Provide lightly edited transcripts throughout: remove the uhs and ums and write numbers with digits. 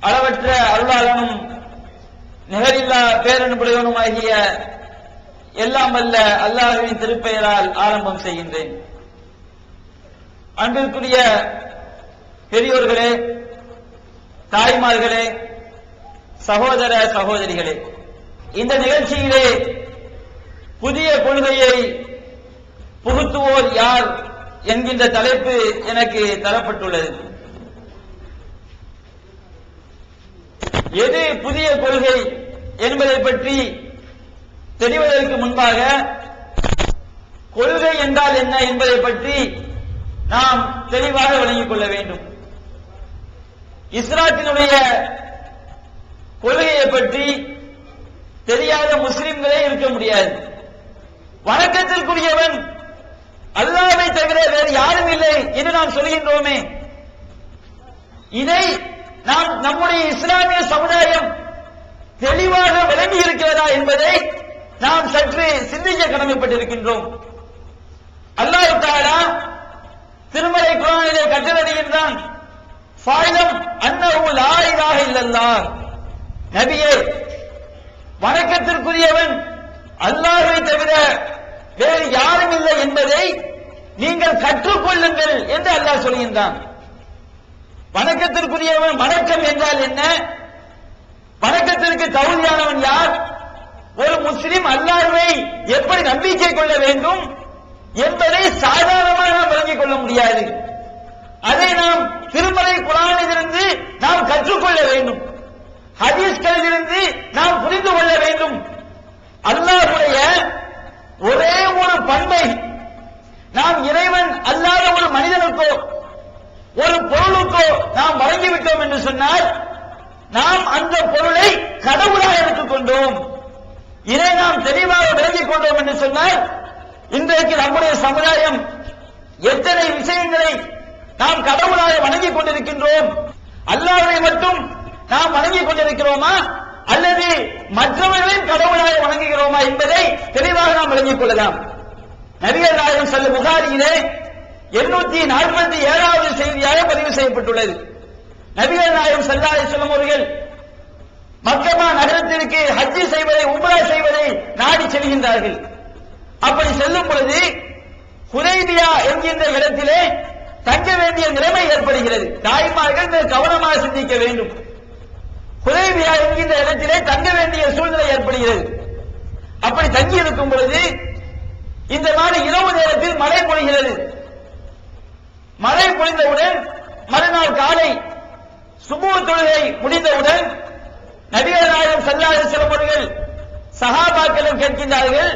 அளவற்ற அருளாளனும் நிகரில்லா பேரன்புடையவனுமாகிய எல்லாம் வல்ல அல்லாஹ்வின் திருப்பெயரால் ஆரம்பம் செய்கின்றேன். அன்பிற்குரிய பெரியோர்களே, தாய்மார்களே, சகோதர சகோதரிகளே, இந்த நிகழ்ச்சியிலே புதிய கொள்கையை புகுத்துவோர் யார் என்கின்ற தலைப்பு எனக்கு தரப்பட்டுள்ளது. எது புதிய கொள்கை என்பதை பற்றி தெரிவதற்கு முன்பாக கொள்கை என்றால் என்ன என்பதை பற்றி நாம் தெளிவாக விளங்கிக் கொள்ள வேண்டும். இஸ்லாத்தினுடைய கொள்கையை பற்றி தெரியாத முஸ்லிம்களே இருக்க முடியாது. வணக்கத்திற்குரியவன் அல்லாஹ்வை தவிர வேறு யாரும் இல்லை என்று நாம் சொல்கின்றோமே, இதை நாம் நம்முடைய இஸ்லாமிய சமுதாயம் தெளிவாக விளங்கி இருக்கிறதா என்பதை நாம் சற்று சிந்திக்க கடமைப்பட்டிருக்கின்றோம். அல்லாஹ் தஆலா திருமறை குர்ஆனிலே கட்டளையிடுகின்றான், ஃபஅலம் அன்னஹு லா இலாஹ இல்லல்லாஹ். நபியே, வணக்கத்திற்குரியவன் அல்லாஹ்வை தவிர வேறு யாரும் இல்லை என்பதை நீங்கள் கற்றுக்கொள்ளுங்கள் என்று அல்லாஹ் சொல்கின்றான். வணக்கத்திற்குரியவன் வணக்கம் என்றால் என்ன? வணக்கத்திற்கு தகுதியானவன் யார்? ஒரு முஸ்லிம் அல்லாஹ்வை எப்படி நம்பிக்கை கொள்ள வேண்டும் என்பதை சாதாரணமாக நாம் விளங்கிக் கொள்ள முடியாது. அதை நாம் திருமறை குர்ஆனிலிருந்து நாம் கற்றுக்கொள்ள வேண்டும், ஹதீஸ்களிலிருந்து நாம் புரிந்து கொள்ள வேண்டும். அல்லாஹ்வுடைய ஒரே ஒரு பண்பை நாம் இறைவன் அல்லாத ஒரு மனிதனுக்கோ ஒரு பொருளுக்கோ நாம் வழங்கிவிட்டோம் என்று சொன்னால் நாம் அந்த பொருளை கடவுளாக எடுத்துக்கொண்டோம். இதை நாம் தெளிவாக விளங்கிக் கொண்டோம் என்று சொன்னால் இன்றைக்கு நம்முடைய சமுதாயம் எத்தனை விஷயங்களை நாம் கடவுளாக வணங்கிக் கொண்டிருக்கின்றோம். அல்லாஹ்வை மட்டும் நாம் வணங்கிக் கொண்டிருக்கிறோமா அல்லது மற்றவர்களையும் கடவுளாக வணங்குகிறோமா என்பதை தெளிவாக நாம் விளங்கிக் கொள்ளலாம். நபிகள் நாயகம் ஸல்லல்லாஹு புகாரியிலே 847வது செய்தியாக பதிவு செய்யப்பட்டுள்ளது. நபிகள் நாயகம் ஸல்லல்லாஹு அலைஹி வஸல்லம் அவர்கள் மக்கமா நகரத்திற்கு ஹஜ் செய்வதை, உம்ரா செய்வதை நாடி செல்கின்றார்கள். அப்படி செல்லும் பொழுது ஹுதைபியா என்கின்ற இடத்திலே தங்க வேண்டிய நிலைமை ஏற்படுகிறது. தாய்மார்கள் கவனமாக சிந்திக்க வேண்டும். ஹுதைபியா என்கின்ற இடத்திலே தங்க வேண்டிய சூழ்நிலை ஏற்படுகிறது. அப்படி தங்கி இருக்கும் பொழுது இந்த மாதிரி இரவு நேரத்தில் மழை பொழிகிறது. மழை பொழிந்தவுடன் மறுநாள் காலை சுபூஹ் தொழுகை முடிந்தவுடன் நபிகள் நாயகம் ஸல்லல்லாஹு அலைஹி வஸல்லம் அவர்கள் சஹாபாக்களிடம் கேட்கின்றார்கள்,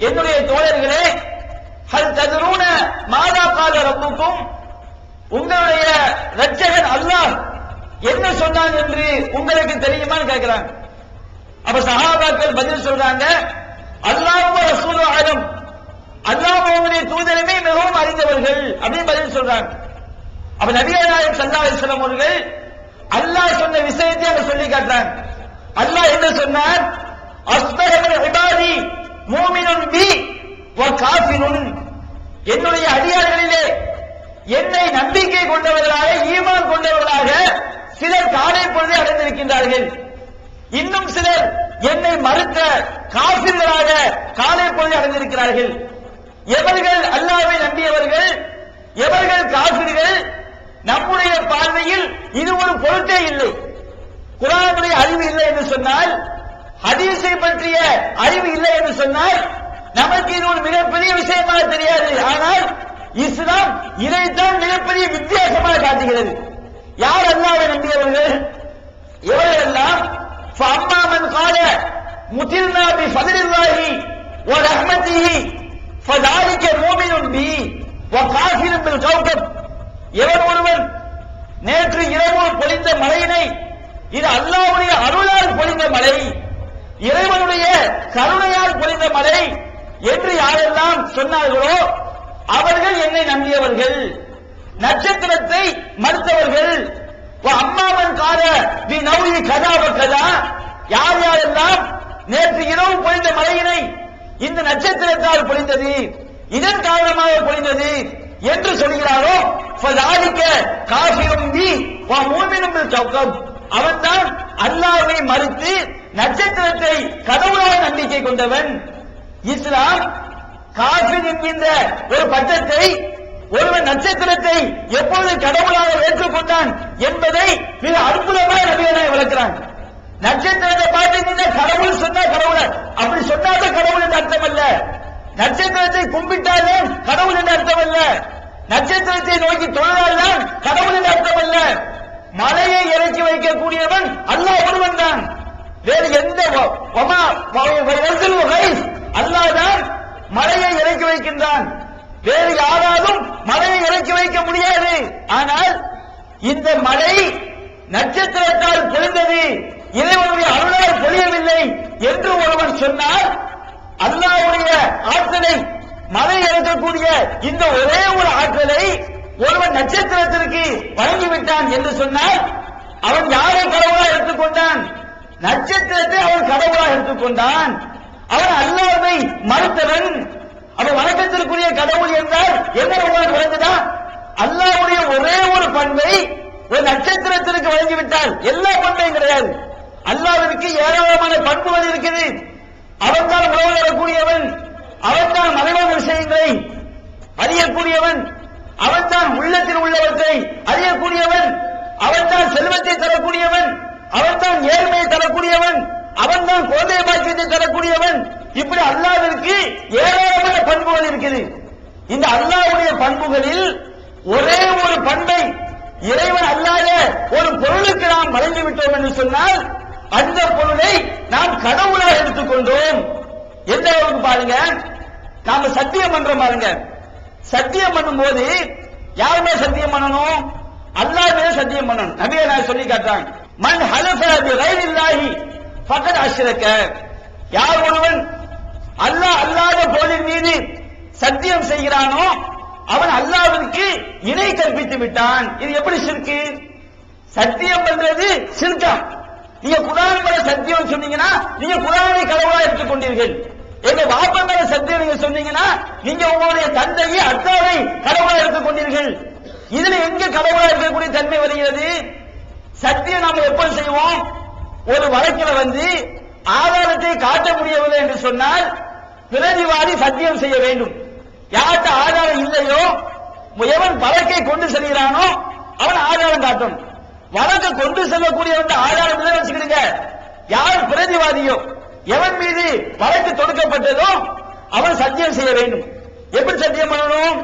என்னுடைய தோழர்களே, ஹல் தத்ரூன மாதா கால ரப்புக்கும், உங்களுடைய இரட்சகன் அல்லாஹ் என்ன சொன்னான் என்று உங்களுக்கு தெரியுமான்னு கேட்கிறாங்க. அப்ப சஹாபாக்கள் பதில் சொல்றாங்க, அல்லாஹ்வும் ரசூலும் ஆலம், அல்லாஹ்வுடைய தூதருமே மிகவும் அறிந்தவர்கள் அப்படின்னு பதில் சொல்றாங்க. அப்ப நபிகள் நாயகம் ஸல்லல்லாஹு அலைஹி வஸல்லம் அவர்கள் அல்லாஹ் சொன்ன விஷயத்தை அவங்க சொல்லி காட்டுறாங்க. அல்லாஹ் என்ன சொன்னார்? அஸ்பஹமின் இபாதி மூமினுன் பி வ காஃபிருன், என்னுடைய அடியார்களிலே என்னை நம்பிக்கை கொண்டவர்களாக, ஈமான் கொண்டவர்களாக சிலர் காலை பொழுதை அடைந்திருக்கின்றார்கள். இன்னும் சிலர் என்னை மறுத்த காஃபிர்களாக காலை பொழுதை அடைந்திருக்கிறார்கள். எவர்கள் அல்லாஹ்வை நம்பியவர்கள், எவர்கள் காஃபிர்கள், நம்முடைய பார்வையில் இது ஒரு பொருட்டே இல்லை. குர்ஆனுடைய அறிவு இல்லை என்று சொன்னால், ஹதீஸை பற்றிய அறிவு இல்லை என்று சொன்னால் நமக்கு இது ஒரு மிகப்பெரிய விஷயமாக தெரியாது. ஆனால் இஸ்லாம் இதைத்தான் மிகப்பெரிய வித்தியாசமாக காட்டுகிறது. யார் அல்லாஹ்வை நம்பியவர்கள்? இவர்கள் எல்லாம் ஃபஅம்மா மன் கால முதில்னா பி ஃபத்லில்லாஹி வ ரஹ்மத்திஹி ஃபதாலிக மூமினுன் பி வ காஃபிருன் பில் கௌகப். எவன் ஒருவன் நேற்று இரவு பொழிந்த மழையினை இது அல்லாஹ்வுடைய அருளால் பொழிந்த மழை, இறைவனுடைய கருணையால் பொழிந்த மழை என்று யாரெல்லாம் சொன்னார்களோ அவர்கள் என்னை நம்பியவர்கள். நட்சத்திரத்தை மறுத்தவர்கள், அம்மாவன் கால வி நௌரி கதாவ கதா, யார் யாரெல்லாம் நேற்று இரவு பொழிந்த மழையினை இந்த நட்சத்திரத்தால் பொழிந்தது, இதன் காரணமாக பொழிந்தது என்று சொல்கிறாரோ ஃபதாலிக காஃபிரும் பி வ மூமினும் பில் கௌகப், அவன்தான் அல்லாஹ்வை மறுத்து நட்சத்திரத்தை கடவுளாக நம்பிக்கை கொண்டவன். இஸ்லாம் காஃபிர் என்கின்ற ஒரு பட்டத்தை ஒருவன் நட்சத்திரத்தை எப்பொழுது கடவுளாக ஏற்றுக்கொண்டான் என்பதை மிக அற்புதமாக நபிகள் விளக்கிறான். நட்சத்திரத்தை பார்த்து கடவுள் சொன்னா கடவுள் அப்படி சொன்னாத கடவுள் என்று அர்த்தம் அல்ல. நட்சத்திரத்தை கும்பிட்டாலும் கடவுள் என்று அர்த்தம் அல்ல. நட்சத்திரத்தை நோக்கி தொழாதான் கடவுள் என்று அர்த்தம் அல்ல. மலையை இறக்கி வைக்கக்கூடியவன் அல்லாஹ் ஒருவன் தான். வேறு எந்த அல்லாஹ் தான் மலையை இறக்கி வைக்கின்றான். வேறு யாராலும் மலையை இறக்கி வைக்க முடியாது. ஆனால் இந்த மலை நட்சத்திரத்தால் பொழிந்தது, இறைவனுடைய அருளால் பொழியவில்லை என்று ஒருவன் சொன்னால் அல்லாஹ்வுடைய ஆற்றலை மலை இறக்கக்கூடிய இந்த ஒரே ஒரு ஆற்றலை ஒருவன் நட்சத்திரத்திற்கு வழங்கிவிட்டான் என்று சொன்னால் அவன் யாரை கடவுளாக எடுத்துக்கொண்டான்? நட்சத்திரத்தை அவன் கடவுளாக எடுத்துக்கொண்டான். அவன் அல்லாஹ்வை மறுத்தவன். அவன் வணக்கத்திற்குரிய கடவுள் என்றால் என்ன விளங்குதான்? அல்லாஹ்வுடைய ஒரே ஒரு பண்பை ஒரு நட்சத்திரத்திற்கு வழங்கிவிட்டால் எல்லா பண்பையும் கிடையாது. அல்லாஹ்விற்கு ஏராளமான பண்புகள் இருக்குது. அவன் தான் உறவு தரக்கூடியவன், அவன் தான் மறைவான விஷயங்களை அறியக்கூடியவன், அவன் தான் உள்ளத்தில் உள்ளவற்றை அறியக்கூடியவன், அவன் தான் செல்வத்தை தரக்கூடியவன், அவன் தான் ஏழ்மையை தரக்கூடியவன், அவன் தான் குழந்தை பாக்கியத்தை தரக்கூடியவன். இப்படி அல்லாஹ்விற்கு ஏராளமான பண்புகள் இருக்குது. இந்த அல்லாஹ்வுடைய பண்புகளில் ஒரே ஒரு பண்பை இறைவன் அல்லாத ஒரு பொருளுக்கு நாம் வழங்கிவிட்டோம் என்று சொன்னால் அந்த பொருளை நாம் கடவுளாக எடுத்துக்கொண்டோம். எந்த அளவுக்கு பாருங்க, நாம சத்தியம் பண்றோம் பாருங்க. சத்தியம் பண்ணும் போது யாருமே சத்தியம் பண்ணணும்? அல்லாஹ்வே சத்தியம் பண்ணணும். நபியே நான் சொல்லி காட்டுறாங்க, மன் ஹலஃப பிகைரில்லாஹி ஃபகத் அஷ்ரக. யார் ஒருவன் அல்லாஹ் அல்லாத பொருளின் மீது சத்தியம் செய்கிறானோ அவன் அல்லாஹ்விற்கு இணை கற்பித்து விட்டான். இது எப்படி ஷிர்க்? சத்தியம் பண்றது ஷிர்கா? நீங்க குர்ஆன் மேல சத்தியம் சொன்னீங்கன்னா நீங்க குர்ஆனை கடவுளா எடுத்துக்கொண்டீர்கள். எங்க வாப்பா மேல சத்தியம் நீங்க சொன்னீங்கன்னா நீங்க உங்களுடைய தந்தையை அத்தாவை கடவுளா எடுத்துக்கொண்டீர்கள். இதுல எங்க கடவுளா இருக்கக்கூடிய தன்மை வருகிறது? சத்தியம் நாம எப்ப செய்வோம்? ஒரு வழக்கில் ஆதாரத்தை காட்ட முடியவில்லை என்று சொன்னால் பிரதிவாதி சத்தியம் செய்ய வேண்டும். யார்கிட்ட ஆதாரம் இல்லையோ எவன் வழக்கை கொண்டு செல்கிறானோ அவன் ஆதாரம் காட்டும். வழக்கை கொண்டு செல்லக்கூடியவன் ஆதாரம் இல்லை வச்சுக்கிடுங்க. யார் பிரதிவாதியோ எவன் மீது வழக்கு தொடுக்கப்பட்டதோ அவன் சத்தியம் செய்ய வேண்டும். எப்படி சத்தியம் பண்ணணும்?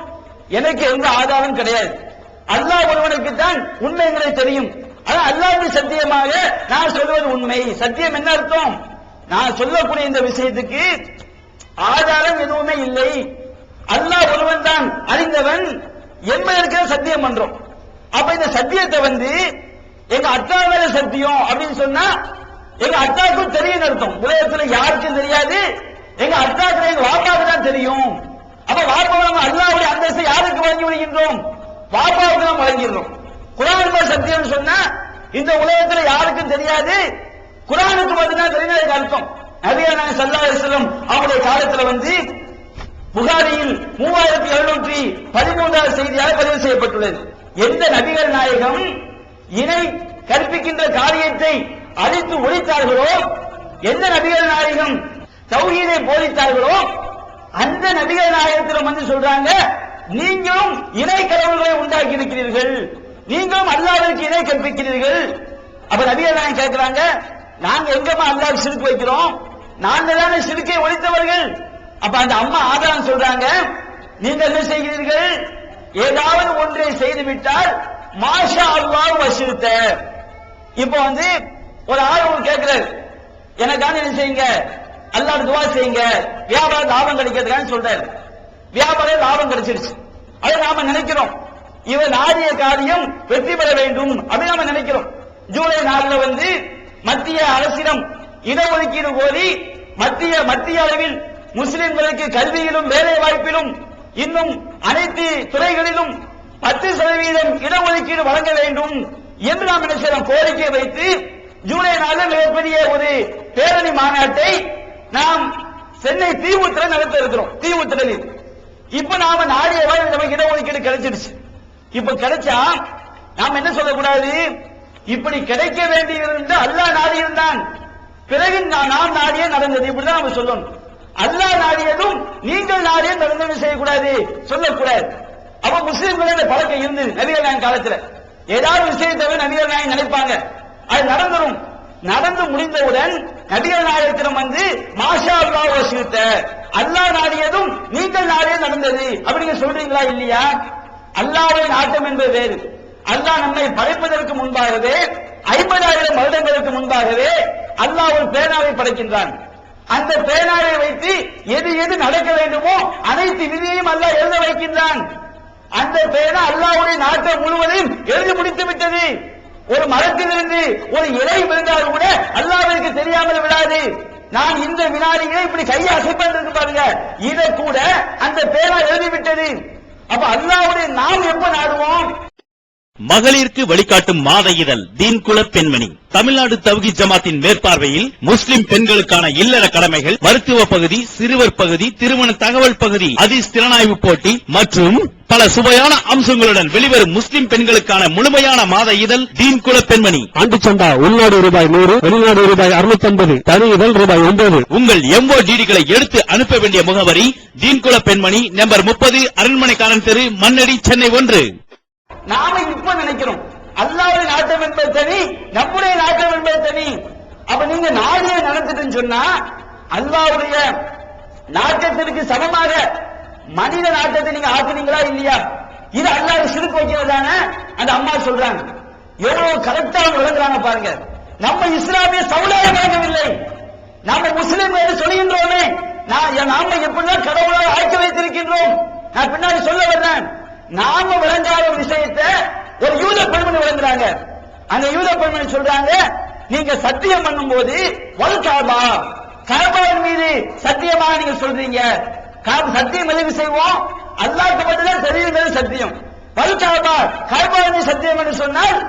எனக்கு எந்த ஆதாரம் கிடையாது, அல்லாஹ் ஒருவனுக்கு தான் உண்மைகளை தெரியும். ஆனா அல்லாஹ்வின் சத்தியமாக நான் சொல்வது உண்மை. சத்தியம் என்ன அர்த்தம்? நான் சொல்லக்கூடிய இந்த விஷயத்துக்கு ஆதாரம் எதுவுமே இல்லை, அல்லாஹ் ஒருவன் தான் அறிந்தவன் என்பதற்கு சத்தியம் பண்றோம். அப்ப இந்த சத்தியத்தை எங்க அத்தா மேல சத்தியம் அப்படின்னு சொன்னா எங்க அத்தாவுக்கும் தெரியும் அர்த்தம். உலகத்துல யாருக்கும் தெரியாது, எங்க அத்தாக்கு எங்க வாப்பாவுக்கு தான் தெரியும். அப்ப வாப்பாவை நம்ம அல்லாஹ்வுடைய அந்தஸ்தை யாருக்கு வழங்கி விடுகின்றோம்? வாப்பாவுக்கு தான் வழங்கிடுறோம். குர்ஆன் மேல சத்தியம் சொன்னா இந்த உலகத்துல யாருக்கும் தெரியாது, குர்ஆனுக்கு மட்டும்தான் தெரியும். அதுக்கு அர்த்தம் நபிகள் நாயகம் ஸல்லல்லாஹு அலைஹி வஸல்லம் அவருடைய காலத்துல புகாரியில் 3713வது செய்தியாக பதிவு செய்யப்பட்டுள்ளது. எந்த நபிகள் நாயகம் இணை கற்பிக்கின்ற காரியத்தை அழித்து ஒழித்தார்களோ, எந்த நபிகள் நாயகம் தௌஹீதை போதித்தார்களோ அந்த நபிகள் நாயகத்திடம் சொல்றாங்க, நீங்களும் இணை கடவுள்களை உண்டாக்கி இருக்கிறீர்கள், நீங்களும் அல்லாஹ்விற்கு இணை கற்பிக்கிறீர்கள். அப்ப நபிகள் நாயகம் கேட்கிறாங்க, நாங்க எங்கம்மா அல்லாஹ் ஷிர்க் வைக்கிறோம்? நாங்க தானே ஷிர்க்கை ஒழித்தவர்கள். அப்ப அந்த அம்மா ஆதாரம் சொல்றாங்க, நீங்க என்ன செய்கிறீர்கள்? ஏதாவது ஒன்றை செய்துவிட்டால் மாஷா அல்லாஹ் வஷிர்த. இப்போ ஒரு ஆள் கேட்கிறார், எனக்காக என்ன செய்யுங்க, அல்லாஹ் துவா செய்யுங்க, வியாபாரம் லாபம் கிடைக்கிறதுக்காக சொல்றாரு. வியாபாரம் லாபம் கிடைச்சிருச்சு, அதை நாம நினைக்கிறோம், இவர் நாடிய காரியம் வெற்றி பெற வேண்டும் அப்படின்னு நாம நினைக்கிறோம். ஜூலை 4 மத்திய அரசிடம் இடஒதுக்கீடு கோரி மத்திய அளவில் முஸ்லிம்களுக்கு கல்வியிலும் வேலை வாய்ப்பிலும் இன்னும் அனைத்து துறைகளிலும் 10% இடஒதுக்கீடு வழங்க வேண்டும் என்று நாம் என்ன செய்யலாம், கோரிக்கை வைத்து ஜூலை 4 மிகப்பெரிய ஒரு பேரணி மாநாட்டை நாம் சென்னை தீவுத்திர நடத்த இருக்கிறோம். தீவுத்திரலில் இப்ப நாம நாடியவாறு நமக்கு இடஒதுக்கீடு கிடைச்சிருச்சு. இப்ப கிடைச்சா நாம் என்ன சொல்லக்கூடாது, இப்படி கிடைக்க வேண்டியிருந்த அல்லாஹ் நாடியிருந்தான், பிறகு நாம் நாடியே நடந்தது. இப்படிதான் நம்ம சொல்லணும். அல்லாஹ் நாடியதும் நீங்கள் நாடியே நடந்தது செய்யக்கூடாது, சொல்லக்கூடாது. அப்ப முஸ்லிம்களோட பழக்கம் இருந்தது நபிகள் நாயகம் காலத்துல. ஏதாவது விஷயத்தை நபிகள் நாயகம் நினைப்பாங்க, அது நடந்துரும். நடந்து முடிந்தவுடன் நபிகள் நாயகத்திடம் வந்து மாஷா அல்லாஹ் வசித்த, அல்லாஹ் நாடியதும் நீங்கள் நாடியே நடந்தது அப்படிங்க சொல்றீங்களா இல்லையா? அல்லாஹ்வை நாட்டம் என்பது வேறு. அல்லாஹ் நம்மை படைப்பதற்கு முன்பாகவே 50,000 வருடங்களுக்கு முன்பாகவே அல்லாஹ் ஒரு பேனாவை படைக்கின்றான். அந்த பேனாவை வைத்து எது எது நடக்க வேண்டுமோ அனைத்து விதியையும் அல்லாஹ் எழுத வைக்கின்றான். அந்த பேனா அல்லாஹ்வுடைய நாட்டம் முழுவதையும் எழுதி முடித்து விட்டது. ஒரு மரத்திலிருந்து ஒரு இலை விழுந்தால் கூட அல்லாஹ்விற்கு தெரியாமல் விடாது. நான் இந்த வினாடியிலே இப்படி கையை அசைப்பதற்கு பாருங்க, இதை கூட அந்த பேனா எழுதிவிட்டது. அப்ப அல்லாஹ்வுடைய நாம் எப்ப நாடுவோம்? மகளிருக்கு வழிகாட்டும் மாத இதழ் தீன்குல பெண்மணி தமிழ்நாடு தவ்ஹீத் ஜமாத்தின் மேற்பார்வையில் முஸ்லிம் பெண்களுக்கான இல்லற கடமைகள், மருத்துவ பகுதி, சிறுவர் பகுதி, திருமண தகவல் பகுதி, ஹதீஸ் திறனாய்வு போட்டி மற்றும் பல சுவையான அம்சங்களுடன் வெளிவரும் முஸ்லிம் பெண்களுக்கான முழுமையான மாத இதழ் தீன்குல பெண்மணி. ஆண்டு சந்தா உள்நாடு ரூபாய் 100, வெளிநாடு ரூபாய் 650, தனி இதழ் ரூபாய் 9. உங்கள் MODDகளை எடுத்து அனுப்ப வேண்டிய முகவரி தீன்குல பெண்மணி, நம்பர் 30, அரண்மனைக்காரன் தெரு, மண்ணடி, சென்னை 1. நாம இப்ப நினைக்கிறோம் அல்லாஹ்வுடைய நாட்டம் என்பது தனி, நம்முடைய நாட்டம் என்பது தனி. அப்ப நீங்க நாடியை நடந்துட்டுன்னு சொன்னா அல்லாஹ்வுடைய நாட்டத்திற்கு சமமாக மனித நாட்டத்தை நீங்க ஆக்குனீங்களா இல்லையா? இது அல்லாஹ் சிறுக்கு வைக்கிறதான அந்த அம்மா சொல்றாங்க. எவ்வளவு கரெக்டா விளங்குறாங்க பாருங்க. நம்ம இஸ்லாமிய சமுதாயம் விளங்கவில்லை, நம்ம முஸ்லிம் என்று சொல்லுகின்றோமே, நாம எப்படிதான் கடவுளால் ஆக்கி வைத்திருக்கின்றோம். நான் பின்னாடி சொல்ல வர்றேன். நாம விளங்காத விஷயத்தை ஒரு யூத பெண்மணி விளங்குறாங்க. அந்த யூத பெண்மணி சொல்றாங்க, நீங்க சத்தியம் பண்ணும் போது வல்காபா, காபாவின் மீது சத்தியமாக நீங்க சொல்றீங்க. சத்தியம் எதுக்கு செய்வோம்? அல்லாஹ்வுக்கு மட்டும்தான் தெரியும் சத்தியம். வல்காபா, காபாவின் மீது சத்தியம் என்று சொன்னால்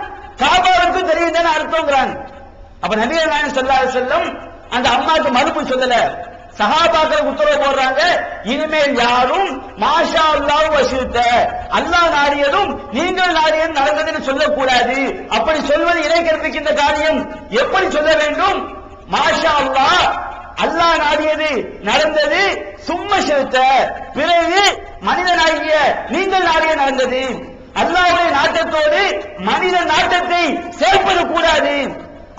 காபாவுக்கு தெரியும் தானே அர்த்தம்ங்கிறாங்க. அப்ப நபிகள் நாயகம் ஸல்லல்லாஹு அலைஹி வஸல்லம் அந்த அம்மாவுக்கு மறுப்பு சொல்லல, சஹாபாக்கள் உத்தரவு போடுறாங்க, இனிமேல் யாரும் மாஷா அல்லாஹ் வசித்த, அல்லாஹ் நாடியதும் நீங்கள் நாடியதும் நடந்ததுன்னு சொல்லக்கூடாது. அப்படி சொல்வது இணை கற்பிக்கின்ற காரியம். எப்படி சொல்ல வேண்டும்? மாஷா அல்லாஹ், அல்லாஹ் நாடியது நடந்தது, சும்மா செலுத்த, பிறகு மனிதனாகிய நீங்கள் நாடிய நடந்தது. அல்லாஹ்வுடைய நாட்டத்தோடு மனித நாட்டத்தை சேர்ப்பது கூடாது.